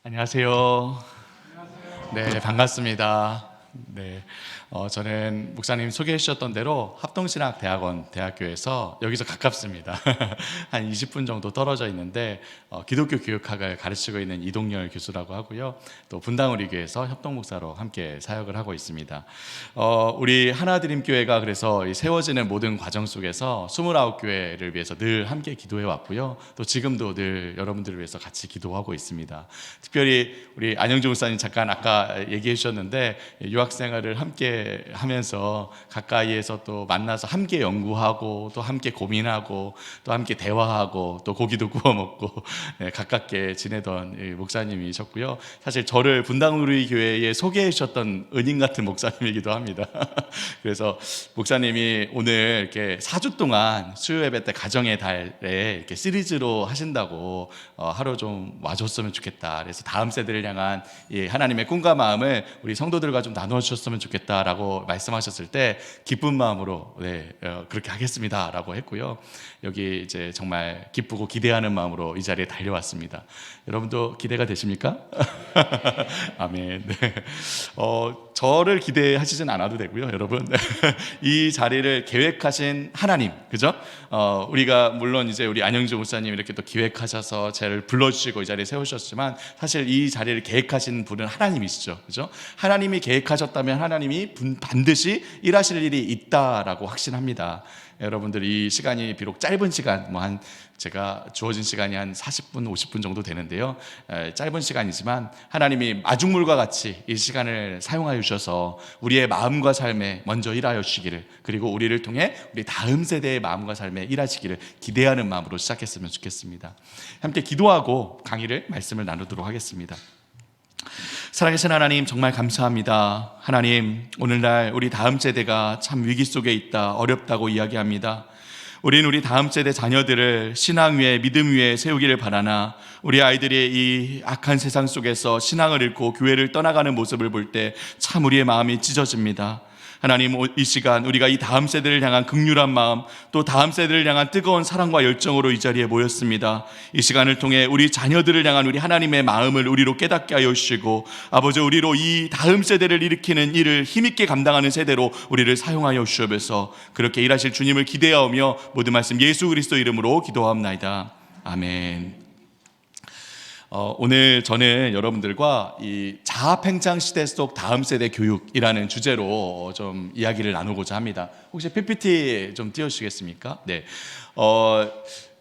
안녕하세요. 네, 반갑습니다. 네, 저는 목사님 소개해 주셨던 대로 합동신학대학원 대학교에서 여기서 가깝습니다. 한 20분 정도 떨어져 있는데 기독교 교육학을 가르치고 있는 이동열 교수라고 하고요. 또 분당우리교회에서 협동목사로 함께 사역을 하고 있습니다. 우리 하나드림교회가 그래서 이 세워지는 모든 과정 속에서 29교회를 위해서 늘 함께 기도해 왔고요. 또 지금도 늘 여러분들을 위해서 같이 기도하고 있습니다. 특별히 우리 안영주 목사님 잠깐 아까 얘기해 주셨는데 유학생활을 함께 하면서 가까이에서 또 만나서 함께 연구하고 또 함께 고민하고 또 함께 대화하고 또 고기도 구워 먹고 가깝게 지내던 목사님이셨고요. 사실 저를 분당우리 교회에 소개해 주셨던 은인 같은 목사님이기도 합니다. 그래서 목사님이 오늘 이렇게 4주 동안 수요 예배 때 가정의 달에 이렇게 시리즈로 하신다고 하루 좀 와줬으면 좋겠다. 그래서 다음 세대를 향한 이 하나님의 꿈과 마음을 우리 성도들과 좀 나눠주셨으면 좋겠다라고 말씀하셨을 때 기쁜 마음으로 그렇게 하겠습니다라고 했고요. 여기 이제 정말 기쁘고 기대하는 마음으로 이 자리에 달려왔습니다. 여러분도 기대가 되십니까? 아멘. 네. 저를 기대하시진 않아도 되고요, 여러분. 이 자리를 계획하신 하나님, 그죠? 우리가 물론 이제 우리 안영주 목사님 이렇게 또 기획하셔서 저를 불러주시고 이 자리에 세우셨지만 사실 이 자리를 계획하신 분은 하나님이시죠, 그죠? 하나님이 계획하셨다면 하나님이 반드시 일하실 일이 있다라고 확신합니다. 여러분들 이 시간이 비록 짧은 시간, 제가 주어진 시간이 한 40분, 50분 정도 되는데요. 짧은 시간이지만 하나님이 마중물과 같이 이 시간을 사용하여 주셔서 우리의 마음과 삶에 먼저 일하여 주시기를, 그리고 우리를 통해 우리 다음 세대의 마음과 삶에 일하시기를 기대하는 마음으로 시작했으면 좋겠습니다. 함께 기도하고 강의를 말씀을 나누도록 하겠습니다. 사랑하신 하나님, 정말 감사합니다. 하나님, 오늘날 우리 다음 세대가 참 위기 속에 있다, 어렵다고 이야기합니다. 우리는 우리 다음 세대 자녀들을 신앙 위에, 믿음 위에 세우기를 바라나 우리 아이들이 이 악한 세상 속에서 신앙을 잃고 교회를 떠나가는 모습을 볼 때 참 우리의 마음이 찢어집니다. 하나님, 이 시간 우리가 이 다음 세대를 향한 긍휼한 마음, 또 다음 세대를 향한 뜨거운 사랑과 열정으로 이 자리에 모였습니다. 이 시간을 통해 우리 자녀들을 향한 우리 하나님의 마음을 우리로 깨닫게 하여 주시고, 아버지, 우리로 이 다음 세대를 일으키는 일을 힘있게 감당하는 세대로 우리를 사용하여 주옵소서. 그렇게 일하실 주님을 기대하며 모든 말씀 예수 그리스도 이름으로 기도하옵나이다. 아멘. 오늘 저는 여러분들과 이 자아팽창 시대 속 다음 세대 교육이라는 주제로 좀 이야기를 나누고자 합니다. 혹시 PPT 좀 띄워주시겠습니까? 네.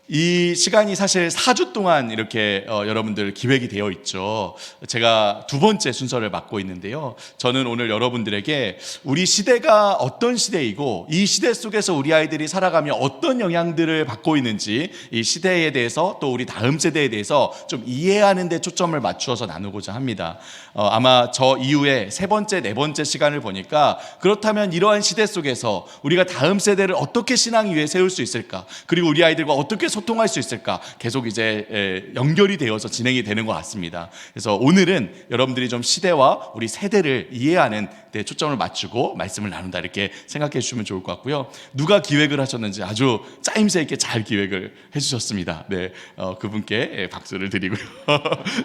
이 시간이 사실 4주 동안 이렇게 여러분들 기획이 되어 있죠. 제가 두 번째 순서를 맡고 있는데요. 저는 오늘 여러분들에게 우리 시대가 어떤 시대이고 이 시대 속에서 우리 아이들이 살아가며 어떤 영향들을 받고 있는지, 이 시대에 대해서 또 우리 다음 세대에 대해서 좀 이해하는 데 초점을 맞추어서 나누고자 합니다. 아마 저 이후에 세 번째, 네 번째 시간을 보니까, 그렇다면 이러한 시대 속에서 우리가 다음 세대를 어떻게 신앙 위에 세울 수 있을까, 그리고 우리 아이들과 어떻게 소통할 수 있을까, 계속 이제 연결이 되어서 진행이 되는 것 같습니다. 그래서 오늘은 여러분들이 좀 시대와 우리 세대를 이해하는 데 초점을 맞추고 말씀을 나눈다, 이렇게 생각해 주시면 좋을 것 같고요. 누가 기획을 하셨는지 아주 짜임새 있게 잘 기획을 해주셨습니다. 네, 그분께 박수를 드리고요.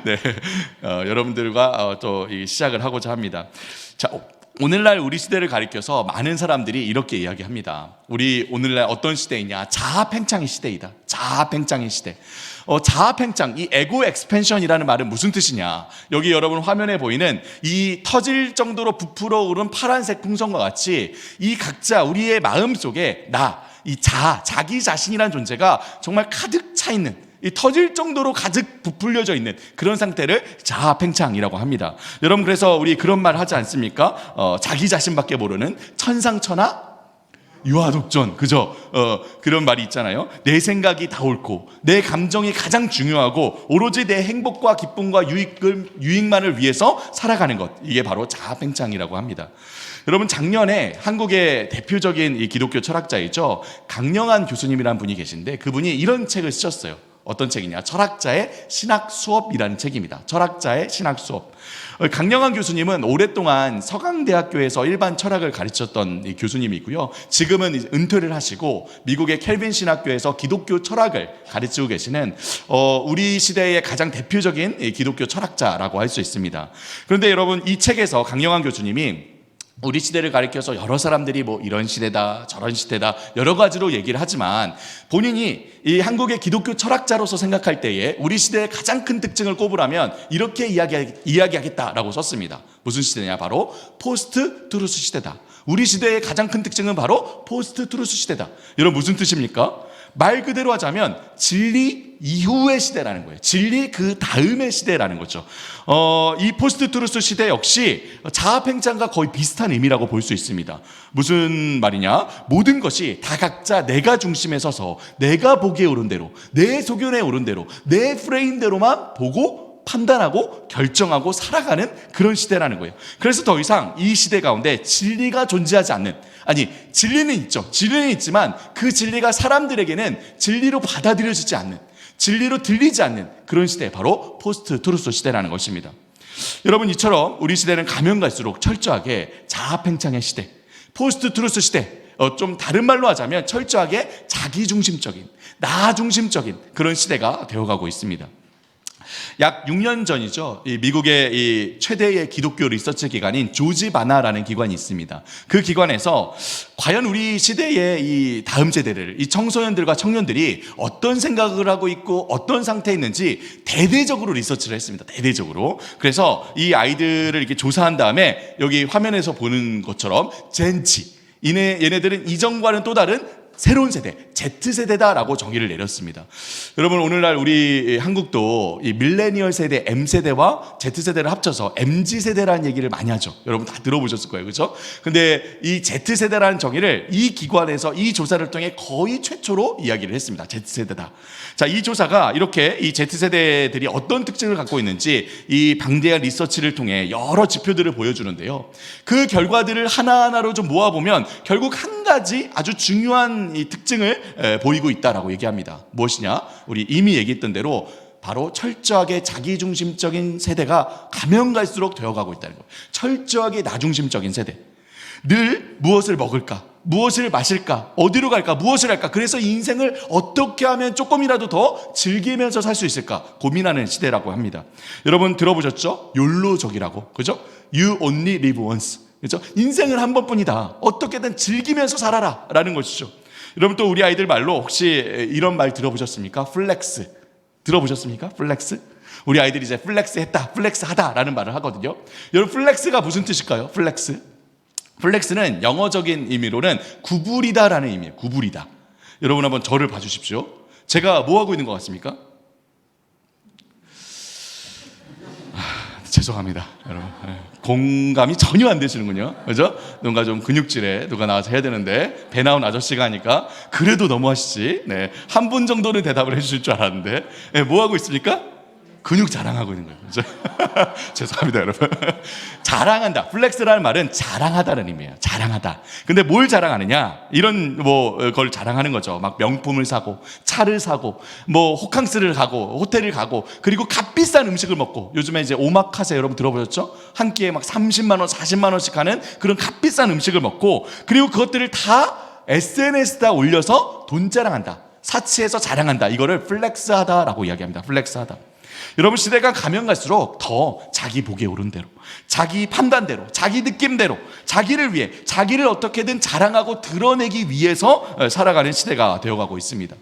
네, 여러분들과 또 시작을 하고자 합니다. 자, 오늘날 우리 시대를 가리켜서 많은 사람들이 이렇게 이야기합니다. 우리 오늘날 어떤 시대이냐? 자아팽창의 시대이다. 자아팽창의 시대. 자아팽창, 이 에고 엑스펜션이라는 말은 무슨 뜻이냐? 여기 여러분 화면에 보이는 이 터질 정도로 부풀어 오른 파란색 풍선과 같이 이 각자 우리의 마음 속에 이 자기 자신이라는 존재가 정말 가득 차 있는, 이 터질 정도로 가득 부풀려져 있는 그런 상태를 자아팽창이라고 합니다. 여러분, 그래서 우리 그런 말 하지 않습니까? 자기 자신밖에 모르는 천상천하 유아독존, 그죠? 그런 말이 있잖아요. 내 생각이 다 옳고 내 감정이 가장 중요하고 오로지 내 행복과 기쁨과 유익만을 위해서 살아가는 것, 이게 바로 자아팽창이라고 합니다. 여러분, 작년에 한국의 대표적인 이 기독교 철학자이죠, 강영한 교수님이라는 분이 계신데, 그분이 이런 책을 쓰셨어요. 어떤 책이냐? 철학자의 신학 수업이라는 책입니다. 철학자의 신학 수업. 강영환 교수님은 오랫동안 서강대학교에서 일반 철학을 가르쳤던 이 교수님이고요. 지금은 은퇴를 하시고 미국의 켈빈 신학교에서 기독교 철학을 가르치고 계시는 우리 시대의 가장 대표적인 기독교 철학자라고 할 수 있습니다. 그런데 여러분, 이 책에서 강영환 교수님이 우리 시대를 가리켜서 여러 사람들이 뭐 이런 시대다 저런 시대다 여러 가지로 얘기를 하지만 본인이 이 한국의 기독교 철학자로서 생각할 때에 우리 시대의 가장 큰 특징을 꼽으라면 이렇게 이야기하겠다라고 썼습니다. 무슨 시대냐? 바로 포스트 트루스 시대다. 우리 시대의 가장 큰 특징은 바로 포스트 트루스 시대다. 여러분, 무슨 뜻입니까? 말 그대로 하자면 진리 이후의 시대라는 거예요. 진리 그 다음의 시대라는 거죠. 이 포스트 트루스 시대 역시 자아팽창과 거의 비슷한 의미라고 볼 수 있습니다. 무슨 말이냐? 모든 것이 다 각자 내가 중심에 서서 내가 보기에 옳은 대로, 내 소견에 옳은 대로, 내 프레임대로만 보고 판단하고 결정하고 살아가는 그런 시대라는 거예요. 그래서 더 이상 이 시대 가운데 진리가 존재하지 않는, 아니 진리는 있죠. 진리는 있지만 그 진리가 사람들에게는 진리로 받아들여지지 않는, 진리로 들리지 않는 그런 시대, 바로 포스트 트루스 시대라는 것입니다. 여러분, 이처럼 우리 시대는 가면 갈수록 철저하게 자아팽창의 시대, 포스트 트루스 시대, 좀 다른 말로 하자면 철저하게 자기중심적인, 나중심적인 그런 시대가 되어가고 있습니다. 약 6년 전이죠. 이 미국의 이 최대의 기독교 리서치 기관인 조지 바나라는 기관이 있습니다. 그 기관에서 과연 우리 시대의 이 다음 세대를, 이 청소년들과 청년들이 어떤 생각을 하고 있고 어떤 상태에 있는지 대대적으로 리서치를 했습니다. 대대적으로. 그래서 이 아이들을 이렇게 조사한 다음에 여기 화면에서 보는 것처럼 젠치, 얘네들은 이전과는 또 다른 새로운 세대, Z세대다라고 정의를 내렸습니다. 여러분, 오늘날 우리 한국도 이 밀레니얼 세대, M세대와 Z세대를 합쳐서 MZ세대라는 얘기를 많이 하죠. 여러분 다 들어보셨을 거예요. 그렇죠? 근데 이 Z세대라는 정의를 이 기관에서 이 조사를 통해 거의 최초로 이야기를 했습니다. Z세대다. 자, 이 조사가 이렇게 이 Z세대들이 어떤 특징을 갖고 있는지 이 방대한 리서치를 통해 여러 지표들을 보여주는데요. 그 결과들을 하나하나로 좀 모아보면 결국 한 가지 아주 중요한 이 특징을 보이고 있다라고 얘기합니다. 무엇이냐? 우리 이미 얘기했던 대로 바로 철저하게 자기중심적인 세대가 가면 갈수록 되어가고 있다는 거예요. 철저하게 나중심적인 세대. 늘 무엇을 먹을까? 무엇을 마실까? 어디로 갈까? 무엇을 할까? 그래서 인생을 어떻게 하면 조금이라도 더 즐기면서 살 수 있을까? 고민하는 시대라고 합니다. 여러분 들어보셨죠? 욜로족이라고. 그죠? You only live once. 그죠? 인생을 한 번뿐이다. 어떻게든 즐기면서 살아라. 라는 것이죠. 여러분, 또 우리 아이들 말로 혹시 이런 말 들어보셨습니까? 플렉스. 들어보셨습니까? 플렉스? 우리 아이들이 이제 플렉스 했다, 플렉스 하다 라는 말을 하거든요. 여러분, 플렉스가 무슨 뜻일까요? 플렉스? 플렉스는 영어적인 의미로는 구부리다라는 의미예요. 구부리다. 여러분 한번 저를 봐주십시오. 제가 뭐 하고 있는 것 같습니까? 죄송합니다, 여러분. 공감이 전혀 안 되시는군요. 그죠? 뭔가 좀 근육질에 누가 나와서 해야 되는데 배 나온 아저씨가 하니까 그래도 너무하시지. 네, 한 분 정도는 대답을 해주실 줄 알았는데, 네, 뭐 하고 있습니까? 근육 자랑하고 있는 거예요. 그죠? 죄송합니다, 여러분. 자랑한다. 플렉스라는 말은 자랑하다는 의미예요. 자랑하다. 근데 뭘 자랑하느냐? 이런 걸 자랑하는 거죠. 막 명품을 사고, 차를 사고, 뭐 호캉스를 가고, 호텔을 가고, 그리고 값비싼 음식을 먹고. 요즘에 이제 오마카세 여러분 들어보셨죠? 한 끼에 막 30만 원, 40만 원씩 하는 그런 값비싼 음식을 먹고, 그리고 그것들을 다 SNS에다 올려서 돈 자랑한다. 사치해서 자랑한다. 이거를 플렉스하다라고 이야기합니다. 플렉스하다. 여러분, 시대가 가면 갈수록 더 자기 보기에 옳은 대로, 자기 판단대로, 자기 느낌대로, 자기를 위해, 자기를 어떻게든 자랑하고 드러내기 위해서 살아가는 시대가 되어가고 있습니다.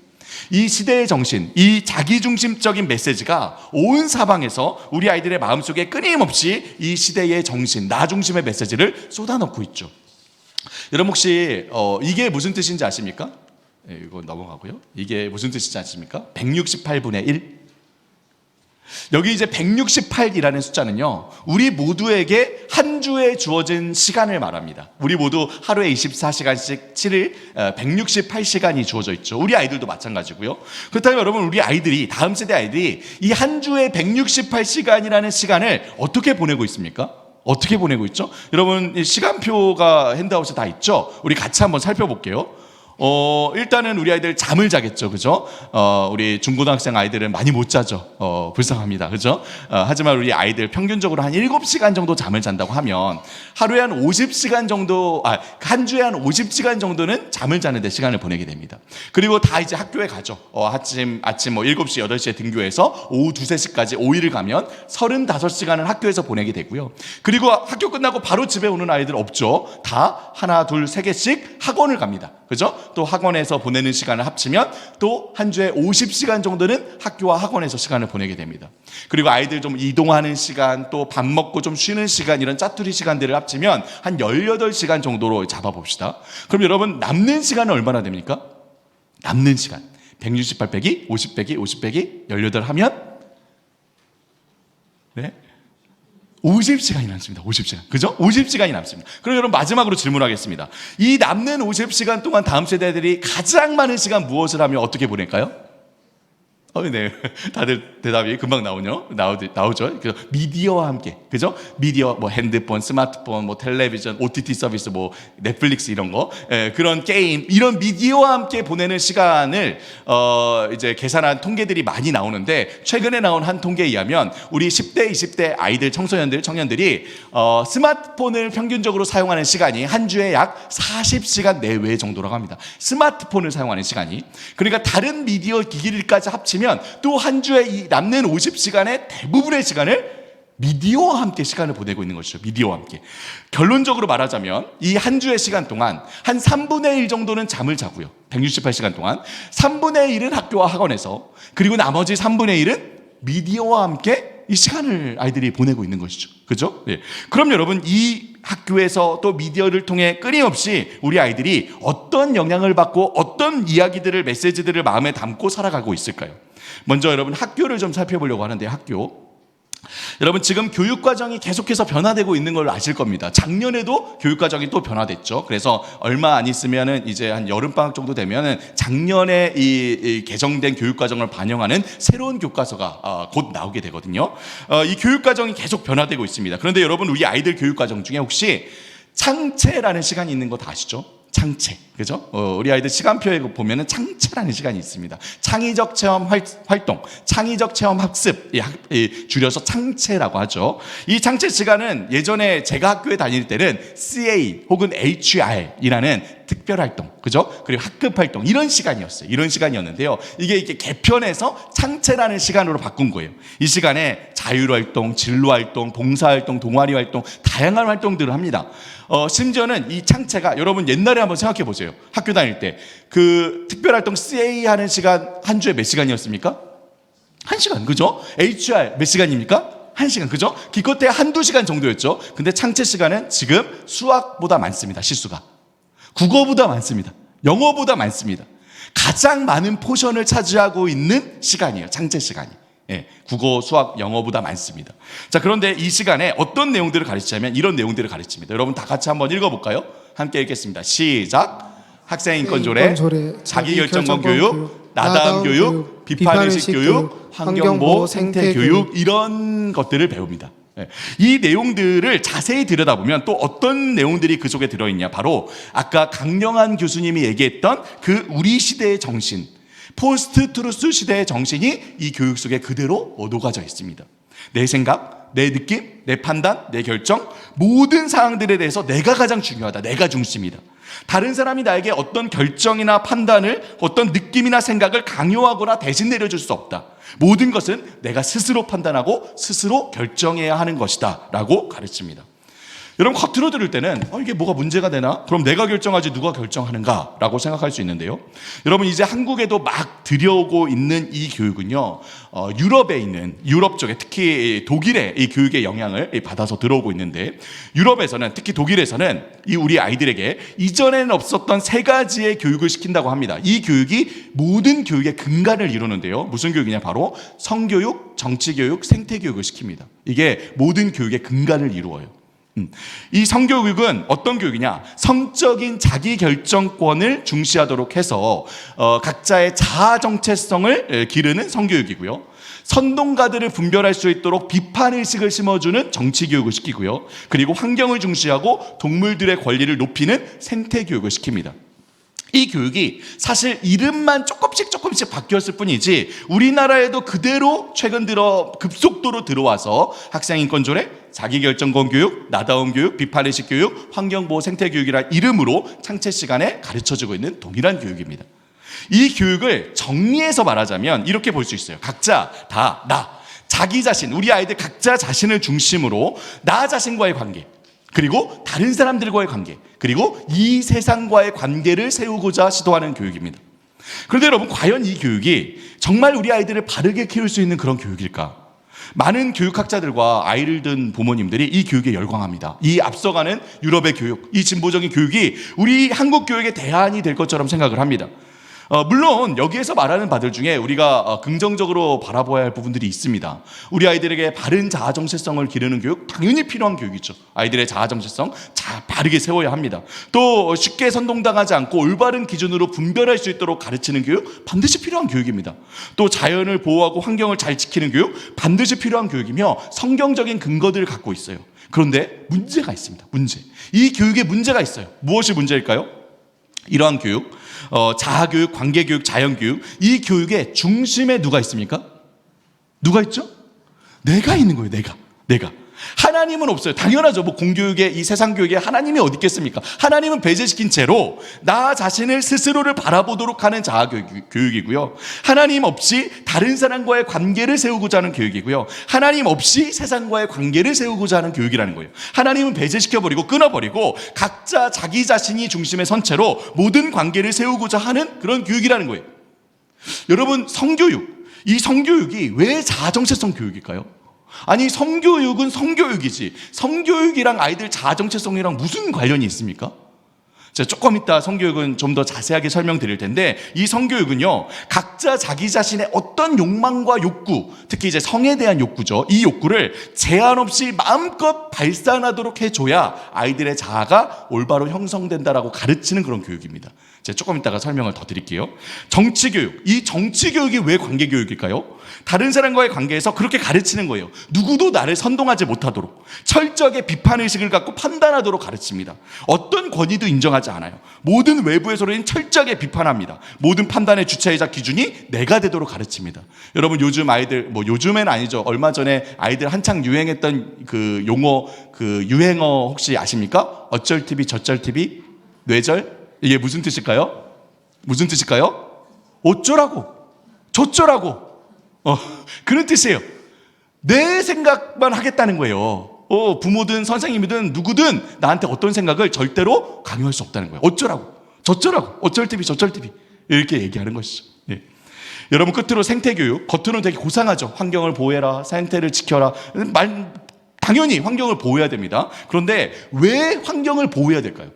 이 시대의 정신, 이 자기중심적인 메시지가 온 사방에서 우리 아이들의 마음속에 끊임없이 이 시대의 정신, 나중심의 메시지를 쏟아넣고 있죠. 여러분, 혹시 이게 무슨 뜻인지 아십니까? 이거 넘어가고요. 이게 무슨 뜻인지 아십니까? 168분의 1. 여기 이제 168이라는 숫자는요, 우리 모두에게 한 주에 주어진 시간을 말합니다. 우리 모두 하루에 24시간씩 7일 168시간이 주어져 있죠. 우리 아이들도 마찬가지고요. 그렇다면 여러분, 우리 아이들이, 다음 세대 아이들이 이 한 주에 168시간이라는 시간을 어떻게 보내고 있습니까? 어떻게 보내고 있죠? 여러분, 시간표가 핸드아웃에 다 있죠? 우리 같이 한번 살펴볼게요. 일단은 우리 아이들 잠을 자겠죠, 그죠? 우리 중고등학생 아이들은 많이 못 자죠. 불쌍합니다, 그죠? 하지만 우리 아이들 평균적으로 한 7시간 정도 잠을 잔다고 하면 하루에 한 50시간 정도, 한 주에 한 50시간 정도는 잠을 자는데 시간을 보내게 됩니다. 그리고 다 이제 학교에 가죠. 아침 뭐 7시, 8시에 등교해서 오후 2, 3시까지 5일을 가면 35시간을 학교에서 보내게 되고요. 그리고 학교 끝나고 바로 집에 오는 아이들 없죠. 다 하나, 둘, 세 개씩 학원을 갑니다. 그죠? 또 학원에서 보내는 시간을 합치면 또 한 주에 50시간 정도는 학교와 학원에서 시간을 보내게 됩니다. 그리고 아이들 좀 이동하는 시간, 또 밥 먹고 좀 쉬는 시간, 이런 짜투리 시간들을 합치면 한 18시간 정도로 잡아봅시다. 그럼 여러분 남는 시간은 얼마나 됩니까? 남는 시간 168 빼기 50 빼기 50 빼기 18 하면 50시간이 남습니다. 50시간. 그죠? 50시간이 남습니다. 그럼 여러분 마지막으로 질문하겠습니다. 이 남는 50시간 동안 다음 세대들이 가장 많은 시간 무엇을 하며 어떻게 보낼까요? 네. 다들 대답이 금방 나오죠. 미디어와 함께. 그죠? 미디어, 뭐 핸드폰, 스마트폰, 뭐 텔레비전, OTT 서비스, 뭐 넷플릭스 이런 거. 그런 게임, 이런 미디어와 함께 보내는 시간을, 이제 계산한 통계들이 많이 나오는데, 최근에 나온 한 통계에 의하면 우리 10대, 20대 아이들, 청년들이, 스마트폰을 평균적으로 사용하는 시간이 한 주에 약 40시간 내외 정도라고 합니다. 스마트폰을 사용하는 시간이. 그러니까 다른 미디어 기기들까지 합치면 또 한 주에 이 남는 50시간의 대부분의 시간을 미디어와 함께 시간을 보내고 있는 것이죠. 미디어와 함께. 결론적으로 말하자면 이 한 주의 시간 동안 한 3분의 1 정도는 잠을 자고요. 168시간 동안 3분의 1은 학교와 학원에서, 그리고 나머지 3분의 1은 미디어와 함께 이 시간을 아이들이 보내고 있는 것이죠. 그죠? 예. 그럼 여러분, 이 학교에서 또 미디어를 통해 끊임없이 우리 아이들이 어떤 영향을 받고 어떤 이야기들을, 메시지들을 마음에 담고 살아가고 있을까요? 먼저 여러분 학교를 좀 살펴보려고 하는데, 학교. 여러분 지금 교육과정이 계속해서 변화되고 있는 걸 아실 겁니다. 작년에도 교육과정이 또 변화됐죠. 그래서 얼마 안 있으면은 이제 한 여름방학 정도 되면은 작년에 이 개정된 교육과정을 반영하는 새로운 교과서가 곧 나오게 되거든요. 이 교육과정이 계속 변화되고 있습니다. 그런데 여러분, 우리 아이들 교육과정 중에 혹시 창체라는 시간이 있는 거 다 아시죠? 창체, 그죠? 우리 아이들 시간표에 보면은 창체라는 시간이 있습니다. 창의적 체험 활동, 창의적 체험 학습, 줄여서 창체라고 하죠. 이 창체 시간은 예전에 제가 학교에 다닐 때는 CA 혹은 HR이라는 특별 활동, 그죠? 그리고 학급 활동, 이런 시간이었어요. 이런 시간이었는데요. 이게 개편해서 창체라는 시간으로 바꾼 거예요. 이 시간에 자율 활동, 진로 활동, 봉사 활동, 동아리 활동, 다양한 활동들을 합니다. 심지어는 이 창체가, 여러분 옛날에 한번 생각해 보세요. 학교 다닐 때 그 특별활동 CA 하는 시간 한 주에 몇 시간이었습니까? 1시간, 그죠? HR 몇 시간입니까? 1시간, 그죠? 기껏해야 한두 시간 정도였죠. 근데 창체 시간은 지금 수학보다 많습니다. 실수가. 국어보다 많습니다. 영어보다 많습니다. 가장 많은 포션을 차지하고 있는 시간이에요. 창체 시간이. 예, 국어, 수학, 영어보다 많습니다. 자, 그런데 이 시간에 어떤 내용들을 가르치냐면 이런 내용들을 가르칩니다. 여러분 다 같이 한번 읽어볼까요? 함께 읽겠습니다. 시작. 학생인권 조례, 자기결정권 교육, 나다움 교육, 비판의식 교육, 환경보호, 생태교육, 이런 것들을 배웁니다. 이 내용들을 자세히 들여다보면 또 어떤 내용들이 그 속에 들어있냐, 바로 아까 강령한 교수님이 얘기했던 그 우리 시대의 정신, 포스트 트루스 시대의 정신이 이 교육 속에 그대로 녹아져 있습니다. 내 생각, 내 느낌, 내 판단, 내 결정, 모든 사항들에 대해서 내가 가장 중요하다. 내가 중심이다. 다른 사람이 나에게 어떤 결정이나 판단을, 어떤 느낌이나 생각을 강요하거나 대신 내려줄 수 없다. 모든 것은 내가 스스로 판단하고 스스로 결정해야 하는 것이다 라고 가르칩니다. 여러분, 겉으로 들을 때는 이게 뭐가 문제가 되나? 그럼 내가 결정하지 누가 결정하는가? 라고 생각할 수 있는데요. 여러분, 이제 한국에도 막 들여오고 있는 이 교육은요, 유럽에 있는, 유럽 쪽에 특히 독일의 이 교육의 영향을 받아서 들어오고 있는데, 유럽에서는, 특히 독일에서는 이 우리 아이들에게 이전에는 없었던 3가지의 교육을 시킨다고 합니다. 이 교육이 모든 교육의 근간을 이루는데요. 무슨 교육이냐? 바로 성교육, 정치교육, 생태교육을 시킵니다. 이게 모든 교육의 근간을 이루어요. 이 성교육은 어떤 교육이냐? 성적인 자기결정권을 중시하도록 해서 각자의 자아 정체성을 기르는 성교육이고요. 선동가들을 분별할 수 있도록 비판의식을 심어주는 정치교육을 시키고요. 그리고 환경을 중시하고 동물들의 권리를 높이는 생태교육을 시킵니다. 이 교육이 사실 이름만 조금씩 바뀌었을 뿐이지 우리나라에도 그대로 최근 들어 급속도로 들어와서 학생인권조례, 자기결정권 교육, 나다움 교육, 비판의식 교육, 환경보호 생태교육이라는 이름으로 창체 시간에 가르쳐지고 있는 동일한 교육입니다. 이 교육을 정리해서 말하자면 이렇게 볼 수 있어요. 각자 다 나, 자기 자신, 우리 아이들 각자 자신을 중심으로 나 자신과의 관계, 그리고 다른 사람들과의 관계, 그리고 이 세상과의 관계를 세우고자 시도하는 교육입니다. 그런데 여러분, 과연 이 교육이 정말 우리 아이들을 바르게 키울 수 있는 그런 교육일까? 많은 교육학자들과 아이를 둔 부모님들이 이 교육에 열광합니다. 이 앞서가는 유럽의 교육, 이 진보적인 교육이 우리 한국 교육의 대안이 될 것처럼 생각을 합니다. 물론 여기에서 말하는 바들 중에 우리가 긍정적으로 바라봐야 할 부분들이 있습니다. 우리 아이들에게 바른 자아 정체성을 기르는 교육, 당연히 필요한 교육이죠. 아이들의 자아 정체성 바르게 세워야 합니다. 또 쉽게 선동당하지 않고 올바른 기준으로 분별할 수 있도록 가르치는 교육, 반드시 필요한 교육입니다. 또 자연을 보호하고 환경을 잘 지키는 교육, 반드시 필요한 교육이며 성경적인 근거들을 갖고 있어요. 그런데 문제가 있습니다. 이 교육에 문제가 있어요. 무엇이 문제일까요? 이러한 교육, 자아교육, 관계교육, 자연교육, 이 교육의 중심에 누가 있습니까? 누가 있죠? 내가 있는 거예요. 내가. 하나님은 없어요. 당연하죠. 공교육에, 이 세상 교육에 하나님이 어디 있겠습니까? 하나님은 배제시킨 채로 나 자신을 스스로를 바라보도록 하는 자아교육이고요. 하나님 없이 다른 사람과의 관계를 세우고자 하는 교육이고요. 하나님 없이 세상과의 관계를 세우고자 하는 교육이라는 거예요. 하나님은 배제시켜버리고 끊어버리고 각자 자기 자신이 중심에 선 채로 모든 관계를 세우고자 하는 그런 교육이라는 거예요. 여러분, 이 성교육이 왜 자아정체성 교육일까요? 아니, 성교육은 성교육이지 성교육이랑 아이들 자아정체성이랑 무슨 관련이 있습니까? 제가 조금 이따 성교육은 좀 더 자세하게 설명드릴 텐데, 이 성교육은요, 각자 자기 자신의 어떤 욕망과 욕구, 특히 이제 성에 대한 욕구죠, 이 욕구를 제한 없이 마음껏 발산하도록 해줘야 아이들의 자아가 올바로 형성된다라고 가르치는 그런 교육입니다. 제가 조금 이따가 설명을 더 드릴게요. 정치교육, 이 정치교육이 왜 관계교육일까요? 다른 사람과의 관계에서 그렇게 가르치는 거예요. 누구도 나를 선동하지 못하도록, 철저하게 비판의식을 갖고 판단하도록 가르칩니다. 어떤 권위도 인정하지 않아요. 모든 외부의 소리는 철저하게 비판합니다. 모든 판단의 주체이자 기준이 내가 되도록 가르칩니다. 여러분, 요즘 아이들, 요즘엔 아니죠, 얼마 전에 아이들 한창 유행했던 그 용어, 그 유행어 혹시 아십니까? 어쩔 TV, 저쩔 TV, 뇌절, 이게 무슨 뜻일까요? 어쩌라고, 저쩌라고, 그런 뜻이에요. 내 생각만 하겠다는 거예요. 부모든 선생님이든 누구든 나한테 어떤 생각을 절대로 강요할 수 없다는 거예요. 어쩌라고, 저쩌라고, 어쩔 TV, 저쩔 TV, 이렇게 얘기하는 것이죠. 네. 여러분, 끝으로 생태교육, 겉으로는 되게 고상하죠. 환경을 보호해라, 생태를 지켜라, 당연히 환경을 보호해야 됩니다. 그런데 왜 환경을 보호해야 될까요?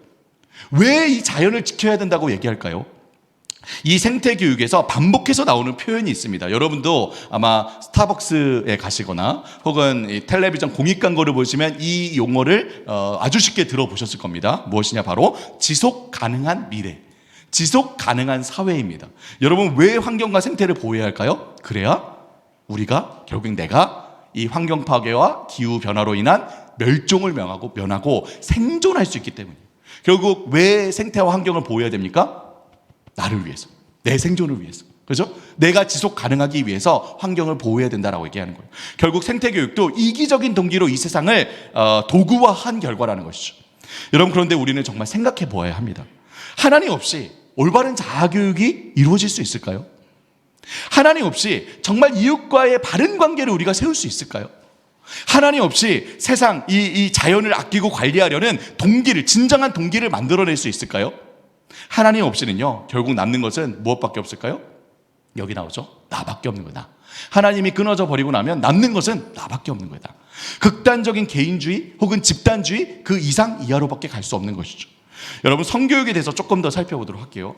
왜 이 자연을 지켜야 된다고 얘기할까요? 이 생태교육에서 반복해서 나오는 표현이 있습니다. 여러분도 아마 스타벅스에 가시거나 혹은 이 텔레비전 공익광고를 보시면 이 용어를 아주 쉽게 들어보셨을 겁니다. 무엇이냐, 바로 지속 가능한 미래, 지속 가능한 사회입니다. 여러분, 왜 환경과 생태를 보호해야 할까요? 그래야 우리가, 결국 내가 이 환경 파괴와 기후 변화로 인한 멸종을 면하고 생존할 수 있기 때문이에요. 결국 왜 생태와 환경을 보호해야 됩니까? 나를 위해서, 내 생존을 위해서, 그렇죠? 내가 지속 가능하기 위해서 환경을 보호해야 된다라고 얘기하는 거예요. 결국 생태교육도 이기적인 동기로 이 세상을 도구화한 결과라는 것이죠. 여러분, 그런데 우리는 정말 생각해 보아야 합니다. 하나님 없이 올바른 자아교육이 이루어질 수 있을까요? 하나님 없이 정말 이웃과의 바른 관계를 우리가 세울 수 있을까요? 하나님 없이 세상, 이 자연을 아끼고 관리하려는 동기를, 진정한 동기를 만들어낼 수 있을까요? 하나님 없이는요, 결국 남는 것은 무엇밖에 없을까요? 여기 나오죠. 나밖에 없는 거다. 하나님이 끊어져 버리고 나면 남는 것은 나밖에 없는 거다. 극단적인 개인주의 혹은 집단주의, 그 이상 이하로밖에 갈 수 없는 것이죠. 여러분, 성교육에 대해서 조금 더 살펴보도록 할게요.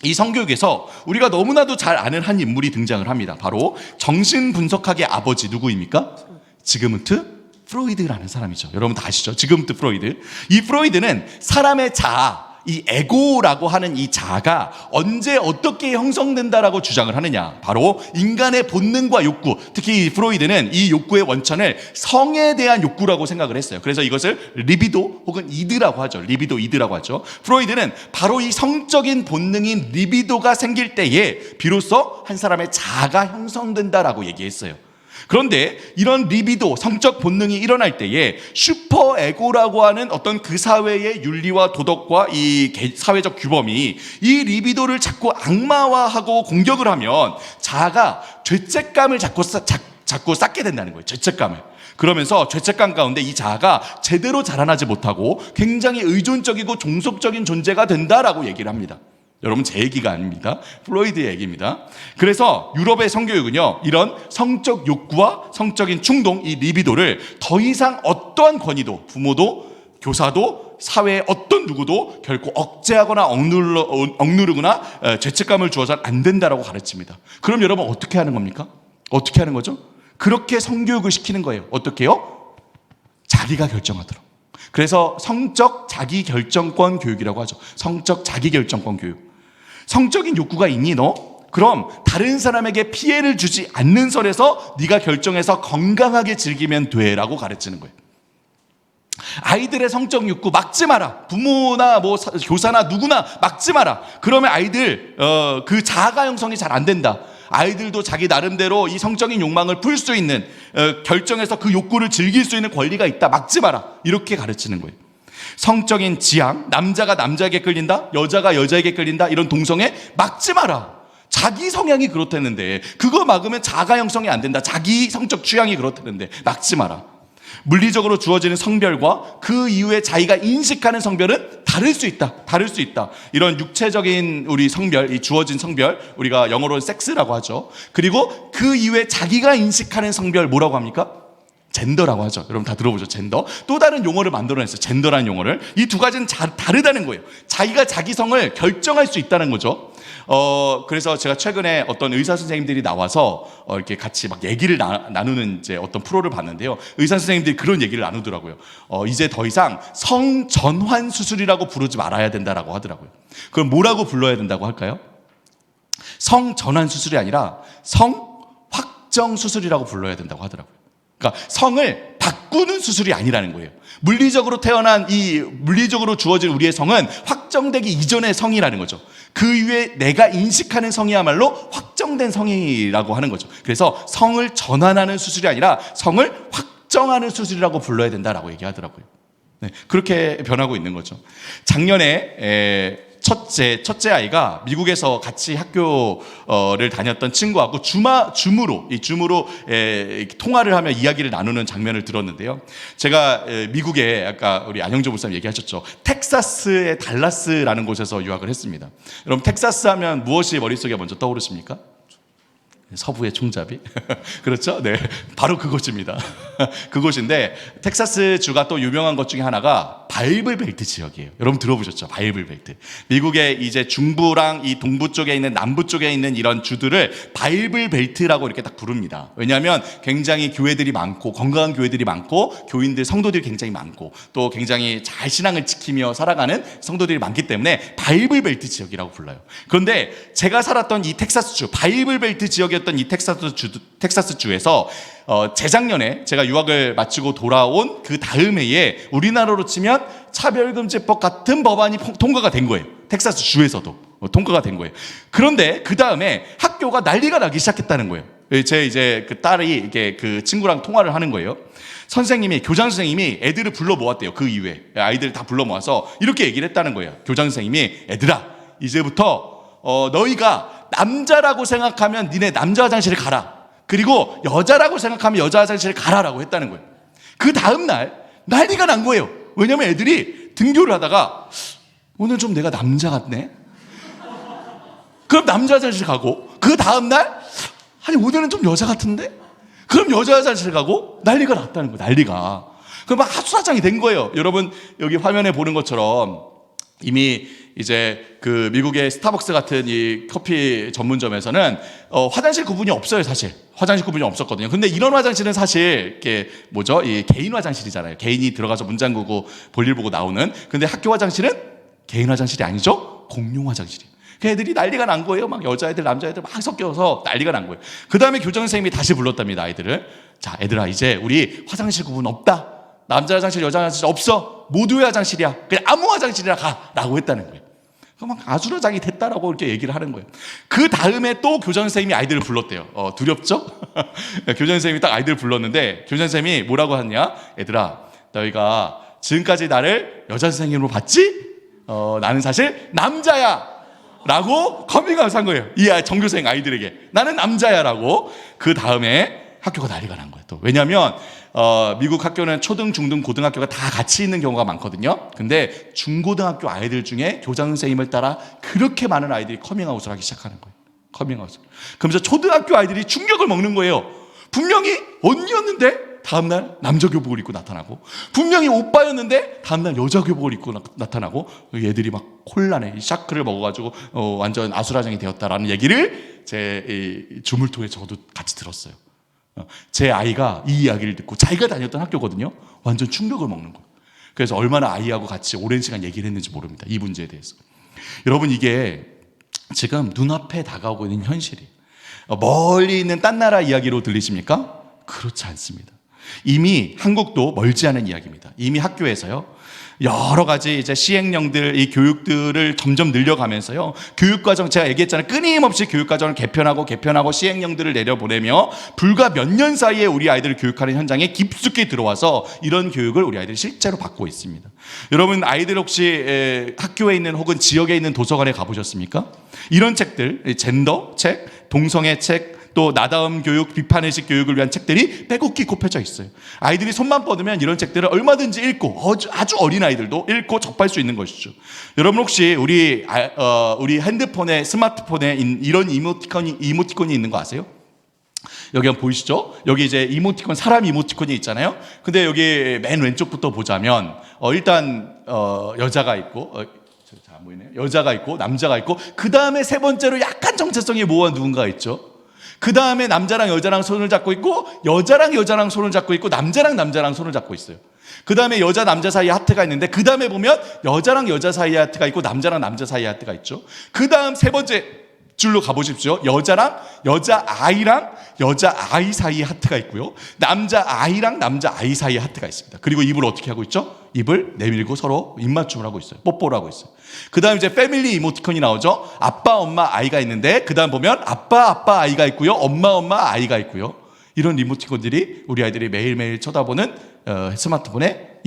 이 성교육에서 우리가 너무나도 잘 아는 한 인물이 등장을 합니다. 바로 정신분석학의 아버지, 누구입니까? 지그문트 프로이드라는 사람이죠. 여러분 다 아시죠? 지그문트 프로이드. 이 프로이드는 사람의 자아, 이 에고라고 하는 이 자아가 언제 어떻게 형성된다라고 주장을 하느냐, 바로 인간의 본능과 욕구, 특히 프로이드는 이 욕구의 원천을 성에 대한 욕구라고 생각을 했어요. 그래서 이것을 리비도 혹은 이드라고 하죠. 리비도, 이드라고 하죠. 프로이드는 바로 이 성적인 본능인 리비도가 생길 때에 비로소 한 사람의 자아가 형성된다라고 얘기했어요. 그런데 이런 리비도, 성적 본능이 일어날 때에 슈퍼에고라고 하는 어떤 그 사회의 윤리와 도덕과 이 사회적 규범이 이 리비도를 자꾸 악마화하고 공격을 하면 자아가 죄책감을 자꾸 쌓게 된다는 거예요. 죄책감을. 그러면서 죄책감 가운데 이 자아가 제대로 자라나지 못하고 굉장히 의존적이고 종속적인 존재가 된다라고 얘기를 합니다. 여러분, 제 얘기가 아닙니다. 프로이드의 얘기입니다. 그래서 유럽의 성교육은요, 이런 성적 욕구와 성적인 충동, 이 리비도를 더 이상 어떠한 권위도, 부모도 교사도 사회의 어떤 누구도 결코 억제하거나 억누르거나 죄책감을 주어서는 안 된다라고 가르칩니다. 그럼 여러분 어떻게 하는 겁니까? 어떻게 하는 거죠? 그렇게 성교육을 시키는 거예요. 어떻게요? 자기가 결정하도록. 그래서 성적 자기결정권 교육이라고 하죠. 성적 자기결정권 교육. 성적인 욕구가 있니 너? 그럼 다른 사람에게 피해를 주지 않는 선에서 네가 결정해서 건강하게 즐기면 돼라고 가르치는 거예요. 아이들의 성적 욕구 막지 마라. 부모나 교사나 누구나 막지 마라. 그러면 아이들 그 자아가 형성이 잘 안 된다. 아이들도 자기 나름대로 이 성적인 욕망을 풀 수 있는, 결정해서 그 욕구를 즐길 수 있는 권리가 있다. 막지 마라. 이렇게 가르치는 거예요. 성적인 지향, 남자가 남자에게 끌린다, 여자가 여자에게 끌린다, 이런 동성애 막지 마라. 자기 성향이 그렇다는데 그거 막으면 자가 형성이 안 된다. 자기 성적 취향이 그렇다는데 막지 마라. 물리적으로 주어지는 성별과 그 이후에 자기가 인식하는 성별은 다를 수 있다. 이런 육체적인 우리 성별, 이 주어진 성별, 우리가 영어로는 섹스라고 하죠. 그리고 그 이후에 자기가 인식하는 성별, 뭐라고 합니까? 젠더라고 하죠. 여러분 다 들어보죠. 젠더. 또 다른 용어를 만들어냈어요. 젠더라는 용어를. 이 두 가지는 다르다는 거예요. 자기가 자기 성을 결정할 수 있다는 거죠. 그래서 제가 최근에 어떤 의사 선생님들이 나와서 이렇게 같이 막 얘기를 나누는 이제 어떤 프로를 봤는데요. 의사 선생님들이 그런 얘기를 나누더라고요. 이제 더 이상 성전환 수술이라고 부르지 말아야 된다라고 하더라고요. 그럼 뭐라고 불러야 된다고 할까요? 성전환 수술이 아니라 성확정 수술이라고 불러야 된다고 하더라고요. 그러니까 성을 바꾸는 수술이 아니라는 거예요. 물리적으로 물리적으로 주어진 우리의 성은 확정되기 이전의 성이라는 거죠. 그 이후에 내가 인식하는 성이야말로 확정된 성이라고 하는 거죠. 그래서 성을 전환하는 수술이 아니라 성을 확정하는 수술이라고 불러야 된다라고 얘기하더라고요. 네, 그렇게 변하고 있는 거죠. 작년에 첫째 아이가 미국에서 같이 학교를 다녔던 친구하고 줌으로 통화를 하며 이야기를 나누는 장면을 들었는데요. 제가 미국에 아까 우리 안영조 목사님 얘기하셨죠. 텍사스의 달라스라는 곳에서 유학을 했습니다. 여러분, 텍사스 하면 무엇이 머릿속에 먼저 떠오르십니까? 서부의 총잡이? 그렇죠? 네. 바로 그곳입니다. 그곳인데, 텍사스 주가 또 유명한 것 중에 하나가 바이블 벨트 지역이에요. 여러분 들어보셨죠? 바이블 벨트. 미국의 이제 중부랑 이 동부 쪽에 있는, 남부 쪽에 있는 이런 주들을 바이블 벨트라고 이렇게 딱 부릅니다. 왜냐하면 굉장히 교회들이 많고, 건강한 교회들이 많고, 교인들, 성도들이 굉장히 많고, 또 굉장히 잘 신앙을 지키며 살아가는 성도들이 많기 때문에 바이블 벨트 지역이라고 불러요. 그런데 제가 살았던 이 텍사스 주, 바이블 벨트 지역이었던 이 텍사스 주에서 재작년에 제가 유학을 마치고 돌아온 그 다음 해에 우리나라로 치면 차별금지법 같은 법안이 통과가 된 거예요. 텍사스 주에서도 통과가 된 거예요. 그런데 그 다음에 학교가 난리가 나기 시작했다는 거예요. 제 이제 그 딸이 이렇게 그 친구랑 통화를 하는 거예요. 교장 선생님이 애들을 불러 모았대요. 그 이후에 아이들 다 불러 모아서 이렇게 얘기를 했다는 거예요. 교장 선생님이, 애들아, 이제부터 너희가 남자라고 생각하면 니네 남자 화장실에 가라. 그리고 여자라고 생각하면 여자 화장실에 가라라고 했다는 거예요. 그 다음날 난리가 난 거예요. 왜냐면 애들이 등교를 하다가 오늘 좀 내가 남자 같네? 그럼 남자 화장실 가고, 그 다음날 아니 오늘은 좀 여자 같은데? 그럼 여자 화장실 가고, 난리가 났다는 거예요. 난리가. 그럼 막 하수사장이 된 거예요. 여러분 여기 화면에 보는 것처럼 이미 이제 그 미국의 스타벅스 같은 이 커피 전문점에서는 화장실 구분이 없어요. 사실 화장실 구분이 없었거든요. 근데 이런 화장실은 사실 이게 이 개인 화장실이잖아요. 개인이 들어가서 문 잠그고 볼일 보고 나오는. 근데 학교 화장실은 개인 화장실이 아니죠. 공용 화장실이에요. 그 애들이 난리가 난 거예요. 막 여자애들, 남자애들 막 섞여서 난리가 난 거예요. 그 다음에 교장 선생님이 다시 불렀답니다, 아이들을. 자, 애들아, 이제 우리 화장실 구분 없다. 남자 화장실, 여자 화장실 없어. 모두의 화장실이야. 그냥 아무 화장실이나 가. 라고 했다는 거예요. 막 아수라장이 됐다라고 이렇게 얘기를 하는 거예요. 그 다음에 또 교장 선생님이 아이들을 불렀대요. 두렵죠? 교장 선생님이 딱 아이들을 불렀는데 교장 선생님이 뭐라고 하냐? 얘들아, 너희가 지금까지 나를 여자 선생님으로 봤지? 나는 사실 남자야! 라고 커밍아웃 한 거예요. 이 전교생 아이들에게. 나는 남자야! 라고. 그 다음에 학교가 난리가 난 거예요. 또 왜냐하면 미국 학교는 초등, 중등, 고등학교가 다 같이 있는 경우가 많거든요. 근데 중고등학교 아이들 중에 교장 선생님을 따라 그렇게 많은 아이들이 커밍아웃을 하기 시작하는 거예요. 커밍아웃을. 그러면서 초등학교 아이들이 충격을 먹는 거예요. 분명히 언니였는데 다음날 남자 교복을 입고 나타나고, 분명히 오빠였는데 다음날 여자 교복을 입고 나타나고, 얘들이 막 혼란해. 샤크를 먹어가지고 완전 아수라장이 되었다라는 얘기를 제 줌을 통해 저도 같이 들었어요. 제 아이가 이 이야기를 듣고 자기가 다녔던 학교거든요. 완전 충격을 먹는 거예요. 그래서 얼마나 아이하고 같이 오랜 시간 얘기를 했는지 모릅니다. 이 문제에 대해서. 여러분, 이게 지금 눈앞에 다가오고 있는 현실이에요. 멀리 있는 딴 나라 이야기로 들리십니까? 그렇지 않습니다. 이미 한국도 멀지 않은 이야기입니다. 이미 학교에서요, 여러 가지 이제 시행령들, 이 교육들을 점점 늘려가면서요, 교육과정, 제가 얘기했잖아요. 끊임없이 교육과정을 개편하고 시행령들을 내려보내며 불과 몇 년 사이에 우리 아이들을 교육하는 현장에 깊숙이 들어와서 이런 교육을 우리 아이들이 실제로 받고 있습니다. 여러분, 아이들 혹시 학교에 있는 혹은 지역에 있는 도서관에 가보셨습니까? 이런 책들, 젠더 책, 동성애 책, 또 나다움 교육, 비판의식 교육을 위한 책들이 빼곡히 꼽혀져 있어요. 아이들이 손만 뻗으면 이런 책들을 얼마든지 읽고, 아주 어린 아이들도 읽고 접할 수 있는 것이죠. 여러분, 혹시 우리 핸드폰에, 스마트폰에 이런 이모티콘이 있는 거 아세요? 여기 한번 보이시죠? 여기 이제 이모티콘, 사람 이모티콘이 있잖아요. 근데 여기 맨 왼쪽부터 보자면 일단 여자가 있고, 잘 안 보이네요. 여자가 있고 남자가 있고, 그 다음에 세 번째로 약간 정체성이 모호한 누군가가 있죠. 그 다음에 남자랑 여자랑 손을 잡고 있고, 여자랑 여자랑 손을 잡고 있고, 남자랑 남자랑 손을 잡고 있어요. 그 다음에 여자 남자 사이에 하트가 있는데, 그 다음에 보면 여자랑 여자 사이에 하트가 있고, 남자랑 남자 사이에 하트가 있죠. 그 다음 세 번째 줄로 가보십시오. 여자랑 여자아이랑 여자아이 사이에 하트가 있고요, 남자아이랑 남자아이 사이에 하트가 있습니다. 그리고 입을 어떻게 하고 있죠? 입을 내밀고 서로 입맞춤을 하고 있어요. 뽀뽀를 하고 있어요. 그 다음 이제 패밀리 이모티콘이 나오죠. 아빠, 엄마, 아이가 있는데, 그 다음 보면 아빠, 아이가 있고요, 엄마, 아이가 있고요. 이런 이모티콘들이 우리 아이들이 매일매일 쳐다보는 스마트폰에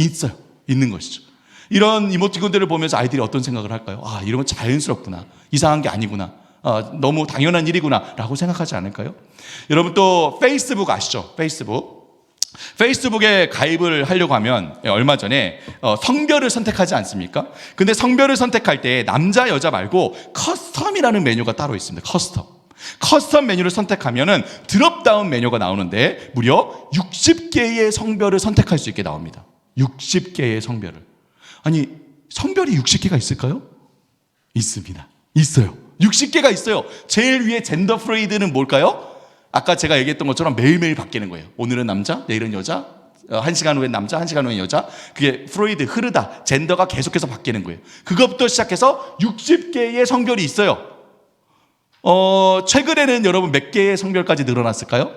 있는 것이죠. 이런 이모티콘들을 보면서 아이들이 어떤 생각을 할까요? 아, 이런 건 자연스럽구나, 이상한 게 아니구나, 너무 당연한 일이구나 라고 생각하지 않을까요? 여러분, 또 페이스북 아시죠? 페이스북에 가입을 하려고 하면 얼마 전에 성별을 선택하지 않습니까? 근데 성별을 선택할 때 남자 여자 말고 커스텀이라는 메뉴가 따로 있습니다. 커스텀 메뉴를 선택하면은 드롭다운 메뉴가 나오는데 무려 60개의 성별을 선택할 수 있게 나옵니다. 60개의 성별을. 아니, 성별이 60개가 있을까요? 있습니다. 있어요. 60개가 있어요. 제일 위에 젠더 프레이드는 뭘까요? 아까 제가 얘기했던 것처럼 매일매일 바뀌는 거예요. 오늘은 남자, 내일은 여자, 1시간 후엔 남자, 1시간 후엔 여자. 그게 프로이드, 흐르다, 젠더가 계속해서 바뀌는 거예요. 그것부터 시작해서 60개의 성별이 있어요. 최근에는 여러분 몇 개의 성별까지 늘어났을까요?